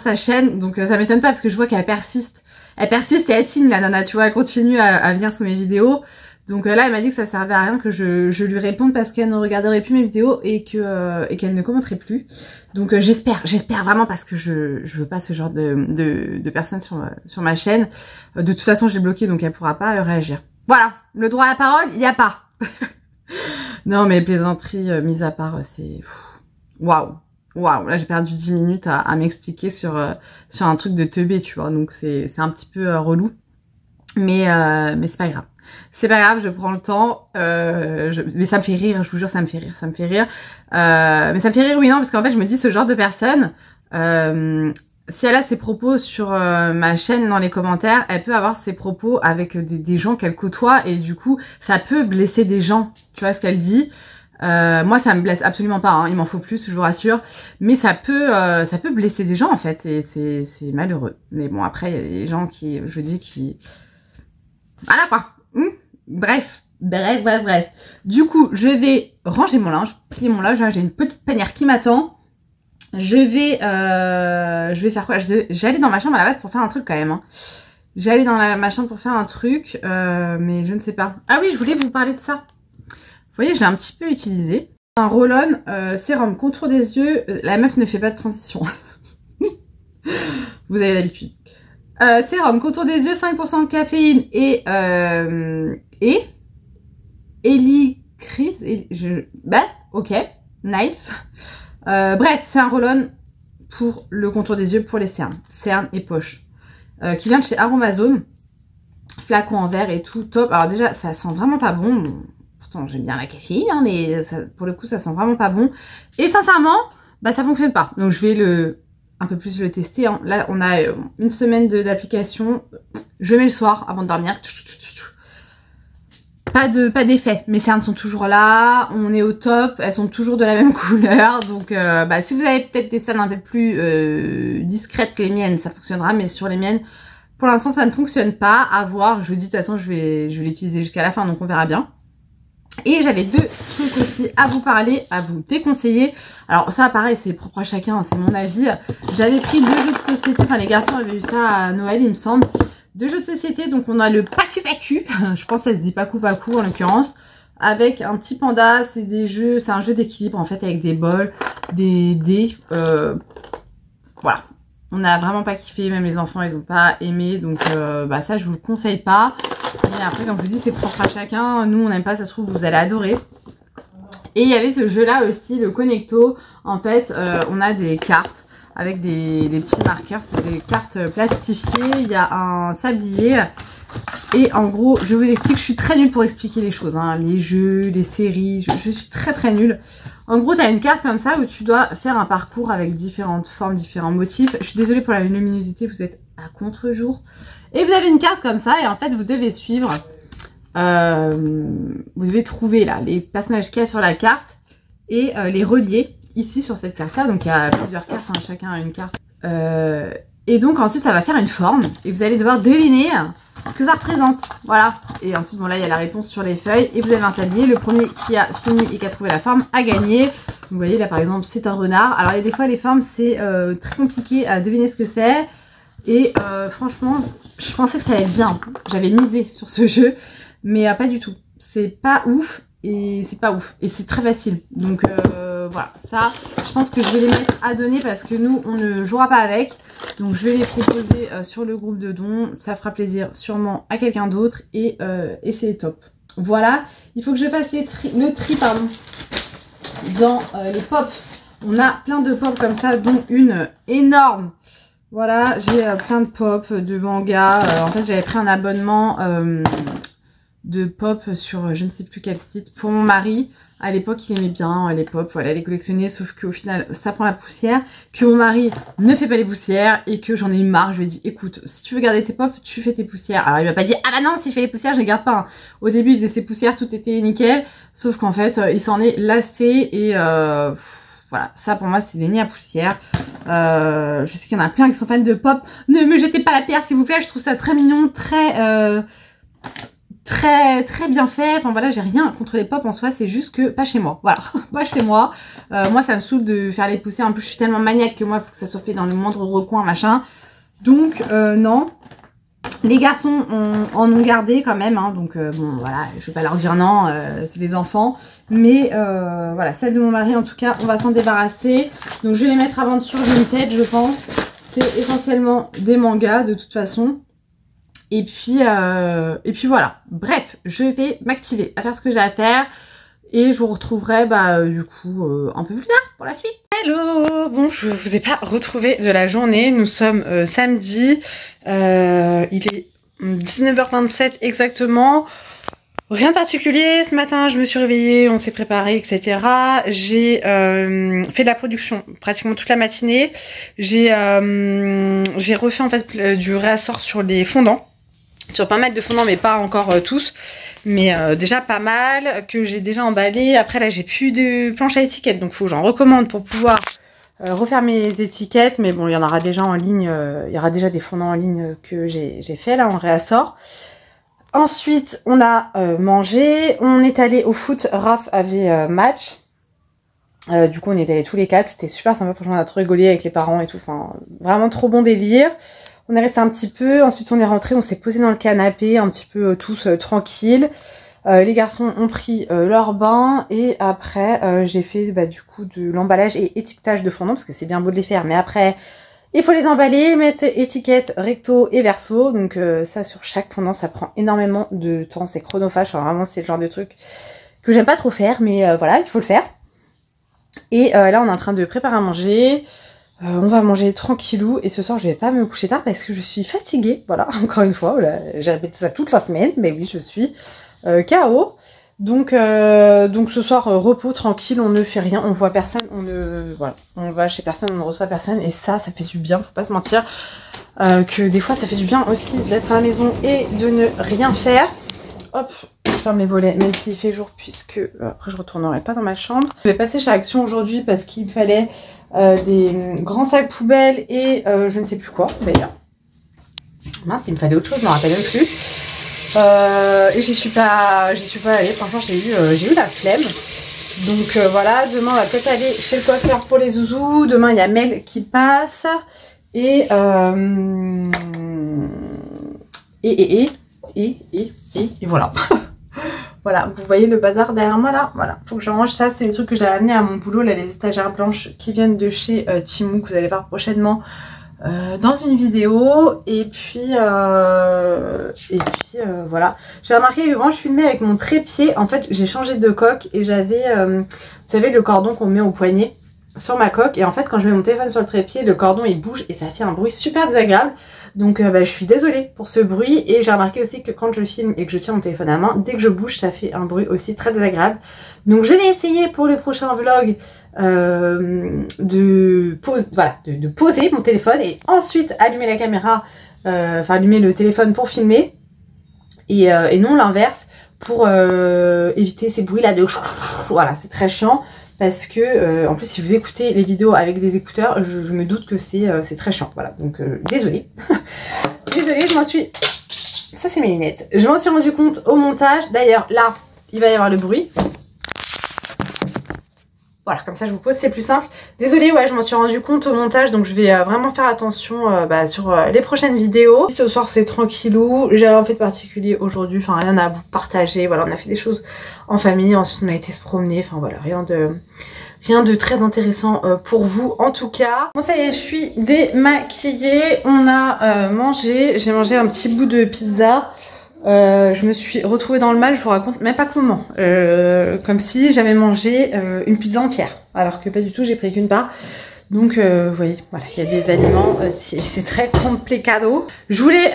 sa chaîne, donc ça m'étonne pas parce que je vois qu'elle persiste. Elle persiste et elle signe la nana, tu vois, elle continue à venir sur mes vidéos. Donc là, elle m'a dit que ça servait à rien que je lui réponde parce qu'elle ne regarderait plus mes vidéos et qu'elle ne commenterait plus. Donc j'espère vraiment parce que je veux pas ce genre de personnes sur ma chaîne. De toute façon, je l'ai bloquée donc elle pourra pas réagir. Voilà, le droit à la parole, il y a pas. Non mais plaisanterie mise à part, c'est waouh. Waouh, là j'ai perdu 10 minutes à m'expliquer sur un truc de teubé, tu vois, donc c'est un petit peu relou, mais c'est pas grave. C'est pas grave, je prends le temps, mais ça me fait rire, je vous jure, ça me fait rire. Mais ça me fait rire, oui, non, parce qu'en fait je me dis ce genre de personne, si elle a ses propos sur ma chaîne dans les commentaires, elle peut avoir ses propos avec des gens qu'elle côtoie, et du coup ça peut blesser des gens, tu vois ce qu'elle dit. Moi ça me blesse absolument pas, hein, il m'en faut plus, je vous rassure, mais ça peut blesser des gens en fait, et c'est malheureux. Mais bon, après il y a des gens qui, je dis, qui voilà quoi. Bref. Du coup je vais ranger mon linge, plier mon linge, j'ai une petite panière qui m'attend. Je vais faire quoi? J'allais dans ma chambre à la base pour faire un truc quand même, hein. J'allais dans ma chambre pour faire un truc, mais je ne sais pas. Ah oui, je voulais vous parler de ça. Vous voyez, je l'ai un petit peu utilisé. Un roll-on sérum contour des yeux. La meuf ne fait pas de transition. Vous avez l'habitude. Sérum contour des yeux, 5% de caféine et Helicris. Ok, nice. Bref, c'est un roll-on pour le contour des yeux, pour les cernes et poches. Qui vient de chez Aromazone. Flacon en verre et tout, top. Alors déjà, ça sent vraiment pas bon. Pourtant, j'aime bien la caféine, hein, mais ça, pour le coup, ça sent vraiment pas bon. Et sincèrement, ça fonctionne pas. Donc, je vais un peu plus le tester, hein. Là, on a une semaine d'application. Je mets le soir avant de dormir. Pas d'effet. Mes cernes sont toujours là. On est au top. Elles sont toujours de la même couleur. Donc, si vous avez peut-être des cernes un peu plus discrètes que les miennes, ça fonctionnera. Mais sur les miennes, pour l'instant, ça ne fonctionne pas. À voir. Je vous dis, de toute façon, je vais l'utiliser jusqu'à la fin. Donc, on verra bien. Et j'avais deux trucs aussi à vous parler, à vous déconseiller. Alors ça pareil, c'est propre à chacun, c'est mon avis. J'avais pris 2 jeux de société, enfin les garçons avaient eu ça à Noël il me semble. 2 jeux de société, donc on a le Pacu Pacu, je pense que ça se dit Pacu Pacu en l'occurrence. Avec un petit panda, c'est un jeu d'équilibre en fait avec des bols, des dés. Voilà. On n'a vraiment pas kiffé, même les enfants ils ont pas aimé, donc ça je vous le conseille pas. Mais après comme je vous dis c'est propre à chacun, nous on n'aime pas, ça se trouve vous allez adorer. Et il y avait ce jeu là aussi, le Connecto, en fait on a des cartes avec des petits marqueurs, c'est des cartes plastifiées, il y a un sablier. Et en gros je vous explique, je suis très nulle pour expliquer les choses, hein, les jeux, les séries, je suis très nulle. En gros, tu as une carte comme ça où tu dois faire un parcours avec différentes formes, différents motifs. Je suis désolée pour la luminosité, vous êtes à contre-jour. Et vous avez une carte comme ça et en fait, vous devez suivre, vous devez trouver là les personnages qu'il y a sur la carte et les relier ici sur cette carte-là. Donc, il y a plusieurs cartes, hein, chacun a une carte. Et donc ensuite ça va faire une forme et vous allez devoir deviner ce que ça représente. Voilà. Et ensuite bon là il y a la réponse sur les feuilles et vous avez un sablier. Le premier qui a fini et qui a trouvé la forme a gagné. Vous voyez là par exemple c'est un renard. Alors il y a des fois les formes c'est très compliqué à deviner ce que c'est. Et franchement je pensais que ça allait être bien. J'avais misé sur ce jeu mais pas du tout. C'est pas ouf et c'est pas ouf. Et c'est très facile. Donc voilà, ça je pense que je vais les mettre à donner parce que nous on ne jouera pas avec. Donc je vais les proposer sur le groupe de dons. Ça fera plaisir sûrement à quelqu'un d'autre et c'est top. Voilà, il faut que je fasse le tri pardon, dans les pops. On a plein de pops comme ça, dont une énorme. Voilà, j'ai plein de pops, de mangas. En fait j'avais pris un abonnement de pop sur je ne sais plus quel site pour mon mari. À l'époque il aimait bien les pop, voilà, les collectionner, sauf qu'au final ça prend la poussière, que mon mari ne fait pas les poussières et que j'en ai eu marre. Je lui ai dit écoute, si tu veux garder tes pop, tu fais tes poussières. Alors il m'a pas dit ah bah non, si je fais les poussières je les garde pas. Au début il faisait ses poussières, tout était nickel, sauf qu'en fait il s'en est lassé et voilà, ça pour moi c'est des nids à poussière. Je sais qu'il y en a plein qui sont fans de pop, ne me jetez pas la pierre s'il vous plaît, je trouve ça très mignon, très bien fait. Enfin voilà, j'ai rien contre les pop en soi, c'est juste que pas chez moi. Voilà, pas chez moi. Moi ça me saoule de faire les poussières. En plus je suis tellement maniaque que moi il faut que ça soit fait dans le moindre recoin machin. Donc non. Les garçons en ont gardé quand même, hein, donc bon voilà, je vais pas leur dire non, c'est des enfants. Mais voilà, celle de mon mari en tout cas, on va s'en débarrasser. Donc je vais les mettre à vendre sur Vinted je pense. C'est essentiellement des mangas de toute façon. Et puis voilà. Bref, je vais m'activer à faire ce que j'ai à faire. Et je vous retrouverai du coup un peu plus tard pour la suite. Hello. Bon, je vous ai pas retrouvé de la journée. Nous sommes samedi. Il est 19h27 exactement. Rien de particulier. Ce matin, je me suis réveillée, on s'est préparé, etc. J'ai fait de la production pratiquement toute la matinée. J'ai refait en fait du réassort sur les fondants. Sur pas mal de fondants, mais pas encore tous. Mais déjà pas mal, que j'ai déjà emballé. Après là, j'ai plus de planche à étiquettes, donc faut que j'en recommande pour pouvoir refaire mes étiquettes. Mais bon, il y en aura déjà en ligne. Il y aura déjà des fondants en ligne que j'ai fait là en réassort. Ensuite, on a mangé. On est allé au foot. Raph avait match. Du coup, on est allés tous les 4. C'était super sympa. Franchement, on a trop rigolé avec les parents et tout. Enfin, vraiment trop bon délire. On est resté un petit peu, ensuite on est rentré, on s'est posé dans le canapé, un petit peu tous tranquilles. Les garçons ont pris leur bain et après j'ai fait du coup de l'emballage et étiquetage de fondants parce que c'est bien beau de les faire, mais après il faut les emballer, mettre étiquette recto et verso. Donc ça sur chaque fondant ça prend énormément de temps, c'est chronophage. Enfin, vraiment c'est le genre de truc que j'aime pas trop faire, mais voilà, il faut le faire. Et là on est en train de préparer à manger. On va manger tranquillou et ce soir je vais pas me coucher tard parce que je suis fatiguée, voilà, encore une fois, j'ai répété ça toute la semaine, mais oui je suis KO. Donc ce soir repos tranquille, on ne fait rien, on voit personne, on va chez personne, on ne reçoit personne et ça fait du bien, faut pas se mentir, que des fois ça fait du bien aussi d'être à la maison et de ne rien faire. Hop, je ferme les volets même s'il fait jour puisque après je retournerai pas dans ma chambre. Je vais passer chez Action aujourd'hui parce qu'il me fallait des grands sacs poubelles et je ne sais plus quoi d'ailleurs. Mince, il me fallait autre chose, je m'en rappelle même plus. Et j'y suis pas allée, franchement j'ai eu la flemme. Donc voilà, demain on va peut-être aller chez le coiffeur pour les zouzous. Demain il y a Mel qui passe. Et voilà. Voilà, vous voyez le bazar derrière moi là, voilà, faut que je range ça, c'est les trucs que j'ai amené à mon boulot, là, les étagères blanches qui viennent de chez Temu, que vous allez voir prochainement dans une vidéo. Et puis voilà, j'ai remarqué que quand je filmais avec mon trépied, en fait j'ai changé de coque et j'avais, vous savez le cordon qu'on met au poignet sur ma coque, et en fait quand je mets mon téléphone sur le trépied, le cordon il bouge et ça fait un bruit super désagréable. Donc je suis désolée pour ce bruit, et j'ai remarqué aussi que quand je filme et que je tiens mon téléphone à main, dès que je bouge ça fait un bruit aussi très désagréable. Donc je vais essayer pour le prochain vlog de poser mon téléphone et ensuite allumer la caméra, enfin allumer le téléphone pour filmer, et non l'inverse, pour éviter ces bruits là de voilà, c'est très chiant. parce que en plus si vous écoutez les vidéos avec des écouteurs, je me doute que c'est très chiant. Voilà, donc désolée. Désolée, je m'en suis... Ça c'est mes lunettes. Je m'en suis rendu compte au montage. D'ailleurs là, il va y avoir le bruit. Voilà, comme ça je vous pose, c'est plus simple. Désolée, ouais, je m'en suis rendu compte au montage, donc je vais vraiment faire attention sur les prochaines vidéos. Ce soir c'est tranquillou, j'ai rien fait de particulier aujourd'hui, enfin rien à vous partager. Voilà, on a fait des choses en famille, ensuite on a été se promener, enfin voilà, rien de très intéressant pour vous en tout cas. Bon ça y est, je suis démaquillée, on a mangé, j'ai mangé un petit bout de pizza. Je me suis retrouvée dans le mal, je vous raconte même pas comment. Comme si j'avais mangé une pizza entière, alors que pas du tout, j'ai pris qu'une part. Donc vous voyez, voilà, il y a des aliments, c'est très complicado. Je voulais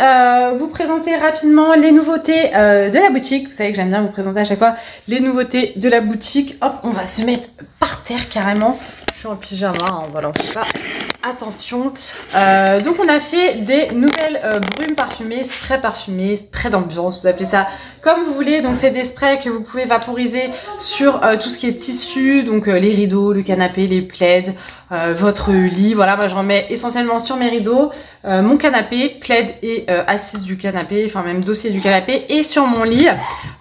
vous présenter rapidement les nouveautés de la boutique. Vous savez que j'aime bien vous présenter à chaque fois les nouveautés de la boutique. Hop, on va se mettre par terre carrément. Je suis en pyjama, hein, voilà, on fait pas attention. Donc on a fait des nouvelles brumes parfumées, sprays d'ambiance, vous appelez ça comme vous voulez. Donc c'est des sprays que vous pouvez vaporiser sur tout ce qui est tissu, donc les rideaux, le canapé, les plaids, votre lit. Voilà, moi je remets essentiellement sur mes rideaux, mon canapé, plaid et assise du canapé, enfin même dossier du canapé, et sur mon lit.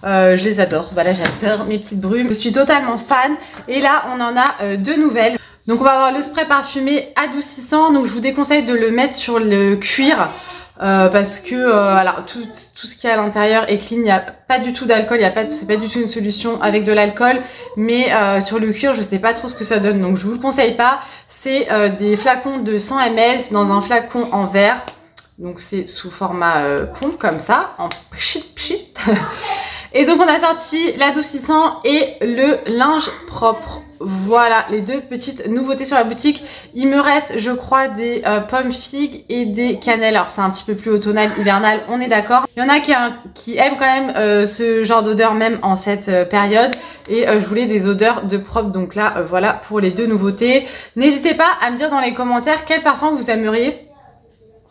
Je les adore, voilà, j'adore mes petites brumes, je suis totalement fan. Et là on en a deux nouvelles. Donc on va avoir le spray parfumé adoucissant, donc je vous déconseille de le mettre sur le cuir parce que alors tout ce qu'il y a à l'intérieur est clean, il n'y a pas du tout d'alcool, c'est pas du tout une solution avec de l'alcool, mais sur le cuir je sais pas trop ce que ça donne, donc je vous le conseille pas. C'est des flacons de 100 ml, c'est dans un flacon en verre, donc c'est sous format pompe comme ça, en pchit pchit. Et donc on a sorti l'adoucissant et le linge propre. Voilà les deux petites nouveautés sur la boutique. Il me reste je crois des pommes figues et des cannelles. Alors c'est un petit peu plus automnal, hivernal, on est d'accord. Il y en a qui aiment quand même ce genre d'odeur même en cette période. Et je voulais des odeurs de propre. Donc là voilà pour les deux nouveautés. N'hésitez pas à me dire dans les commentaires quel parfum vous aimeriez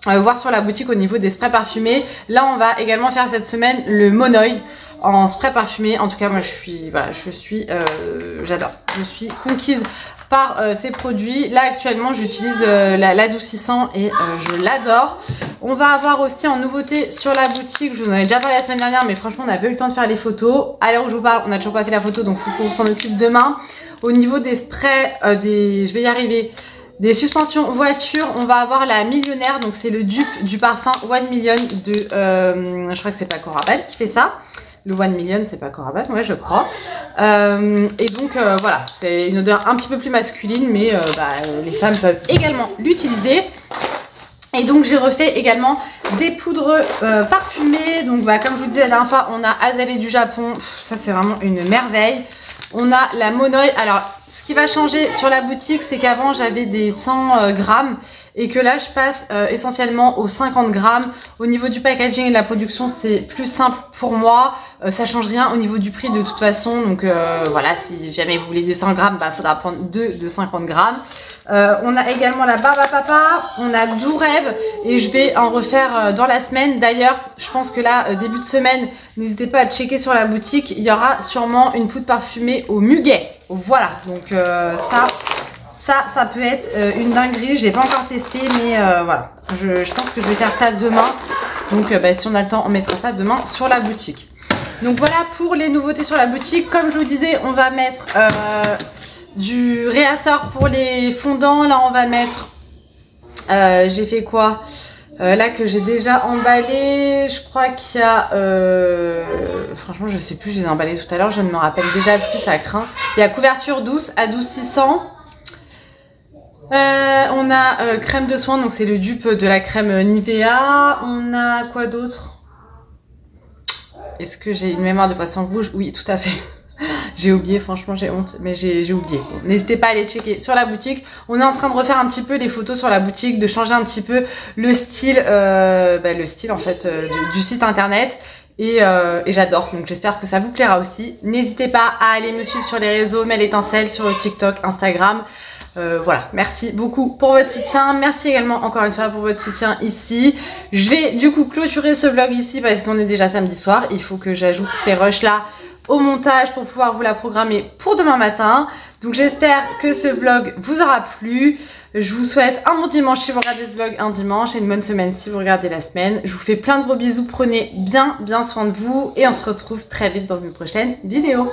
voir sur la boutique au niveau des sprays parfumés. Là on va également faire cette semaine le Monoï en spray parfumé. En tout cas moi j'adore, je suis conquise par ces produits. Là actuellement j'utilise l'adoucissant et je l'adore. On va avoir aussi en nouveauté sur la boutique, je vous en ai déjà parlé la semaine dernière mais franchement on n'a pas eu le temps de faire les photos. À l'heure où je vous parle on n'a toujours pas fait la photo, donc il faut qu'on s'en occupe demain. Au niveau des sprays, je vais y arriver, des suspensions voiture, on va avoir la Millionnaire, donc c'est le dupe du parfum 1 Million de, je crois que c'est Paco Rabanne qui fait ça. Le 1 Million, c'est Paco Rabanne, ouais je crois. Et donc voilà, c'est une odeur un petit peu plus masculine, mais les femmes peuvent également l'utiliser. Et donc j'ai refait également des poudres parfumées. Donc comme je vous disais la dernière fois, on a Azalée du Japon, ça c'est vraiment une merveille. On a la Monoï, alors ce qui va changer sur la boutique, c'est qu'avant j'avais des 100 grammes et que là je passe essentiellement aux 50 grammes. Au niveau du packaging et de la production, c'est plus simple pour moi. Ça change rien au niveau du prix de toute façon. Donc voilà, si jamais vous voulez 200 grammes, il faudra prendre deux de 50 grammes. On a également la Barbe à Papa, on a Doux Rêve et je vais en refaire dans la semaine. D'ailleurs, je pense que là, début de semaine, n'hésitez pas à checker sur la boutique. Il y aura sûrement une poudre parfumée au muguet. Voilà, donc ça peut être une dinguerie. J'ai pas encore testé, mais voilà. Je pense que je vais faire ça demain. Donc si on a le temps, on mettra ça demain sur la boutique. Donc voilà pour les nouveautés sur la boutique. Comme je vous disais, on va mettre du réassort pour les fondants. Là on va mettre j'ai fait quoi là que j'ai déjà emballé. Je crois qu'il y a franchement je sais plus, je les ai emballés tout à l'heure, je ne me rappelle déjà plus, ça craint. Il y a couverture douce adoucissant. On a crème de soin, donc c'est le dupe de la crème Nivea. On a quoi d'autre? Est-ce que j'ai une mémoire de poisson rouge? Oui, tout à fait. J'ai oublié, franchement j'ai honte, mais j'ai oublié. Bon, n'hésitez pas à aller checker sur la boutique. On est en train de refaire un petit peu les photos sur la boutique, de changer un petit peu le style en fait du site internet. Et j'adore, donc j'espère que ça vous plaira aussi. N'hésitez pas à aller me suivre sur les réseaux Mel Étincelle, sur TikTok, Instagram. Voilà, merci beaucoup pour votre soutien. Merci également encore une fois pour votre soutien ici. Je vais du coup clôturer ce vlog ici parce qu'on est déjà samedi soir. Il faut que j'ajoute ces rushs là au montage pour pouvoir vous la programmer pour demain matin. Donc j'espère que ce vlog vous aura plu. Je vous souhaite un bon dimanche si vous regardez ce vlog un dimanche et une bonne semaine si vous regardez la semaine. Je vous fais plein de gros bisous, prenez bien soin de vous et on se retrouve très vite dans une prochaine vidéo.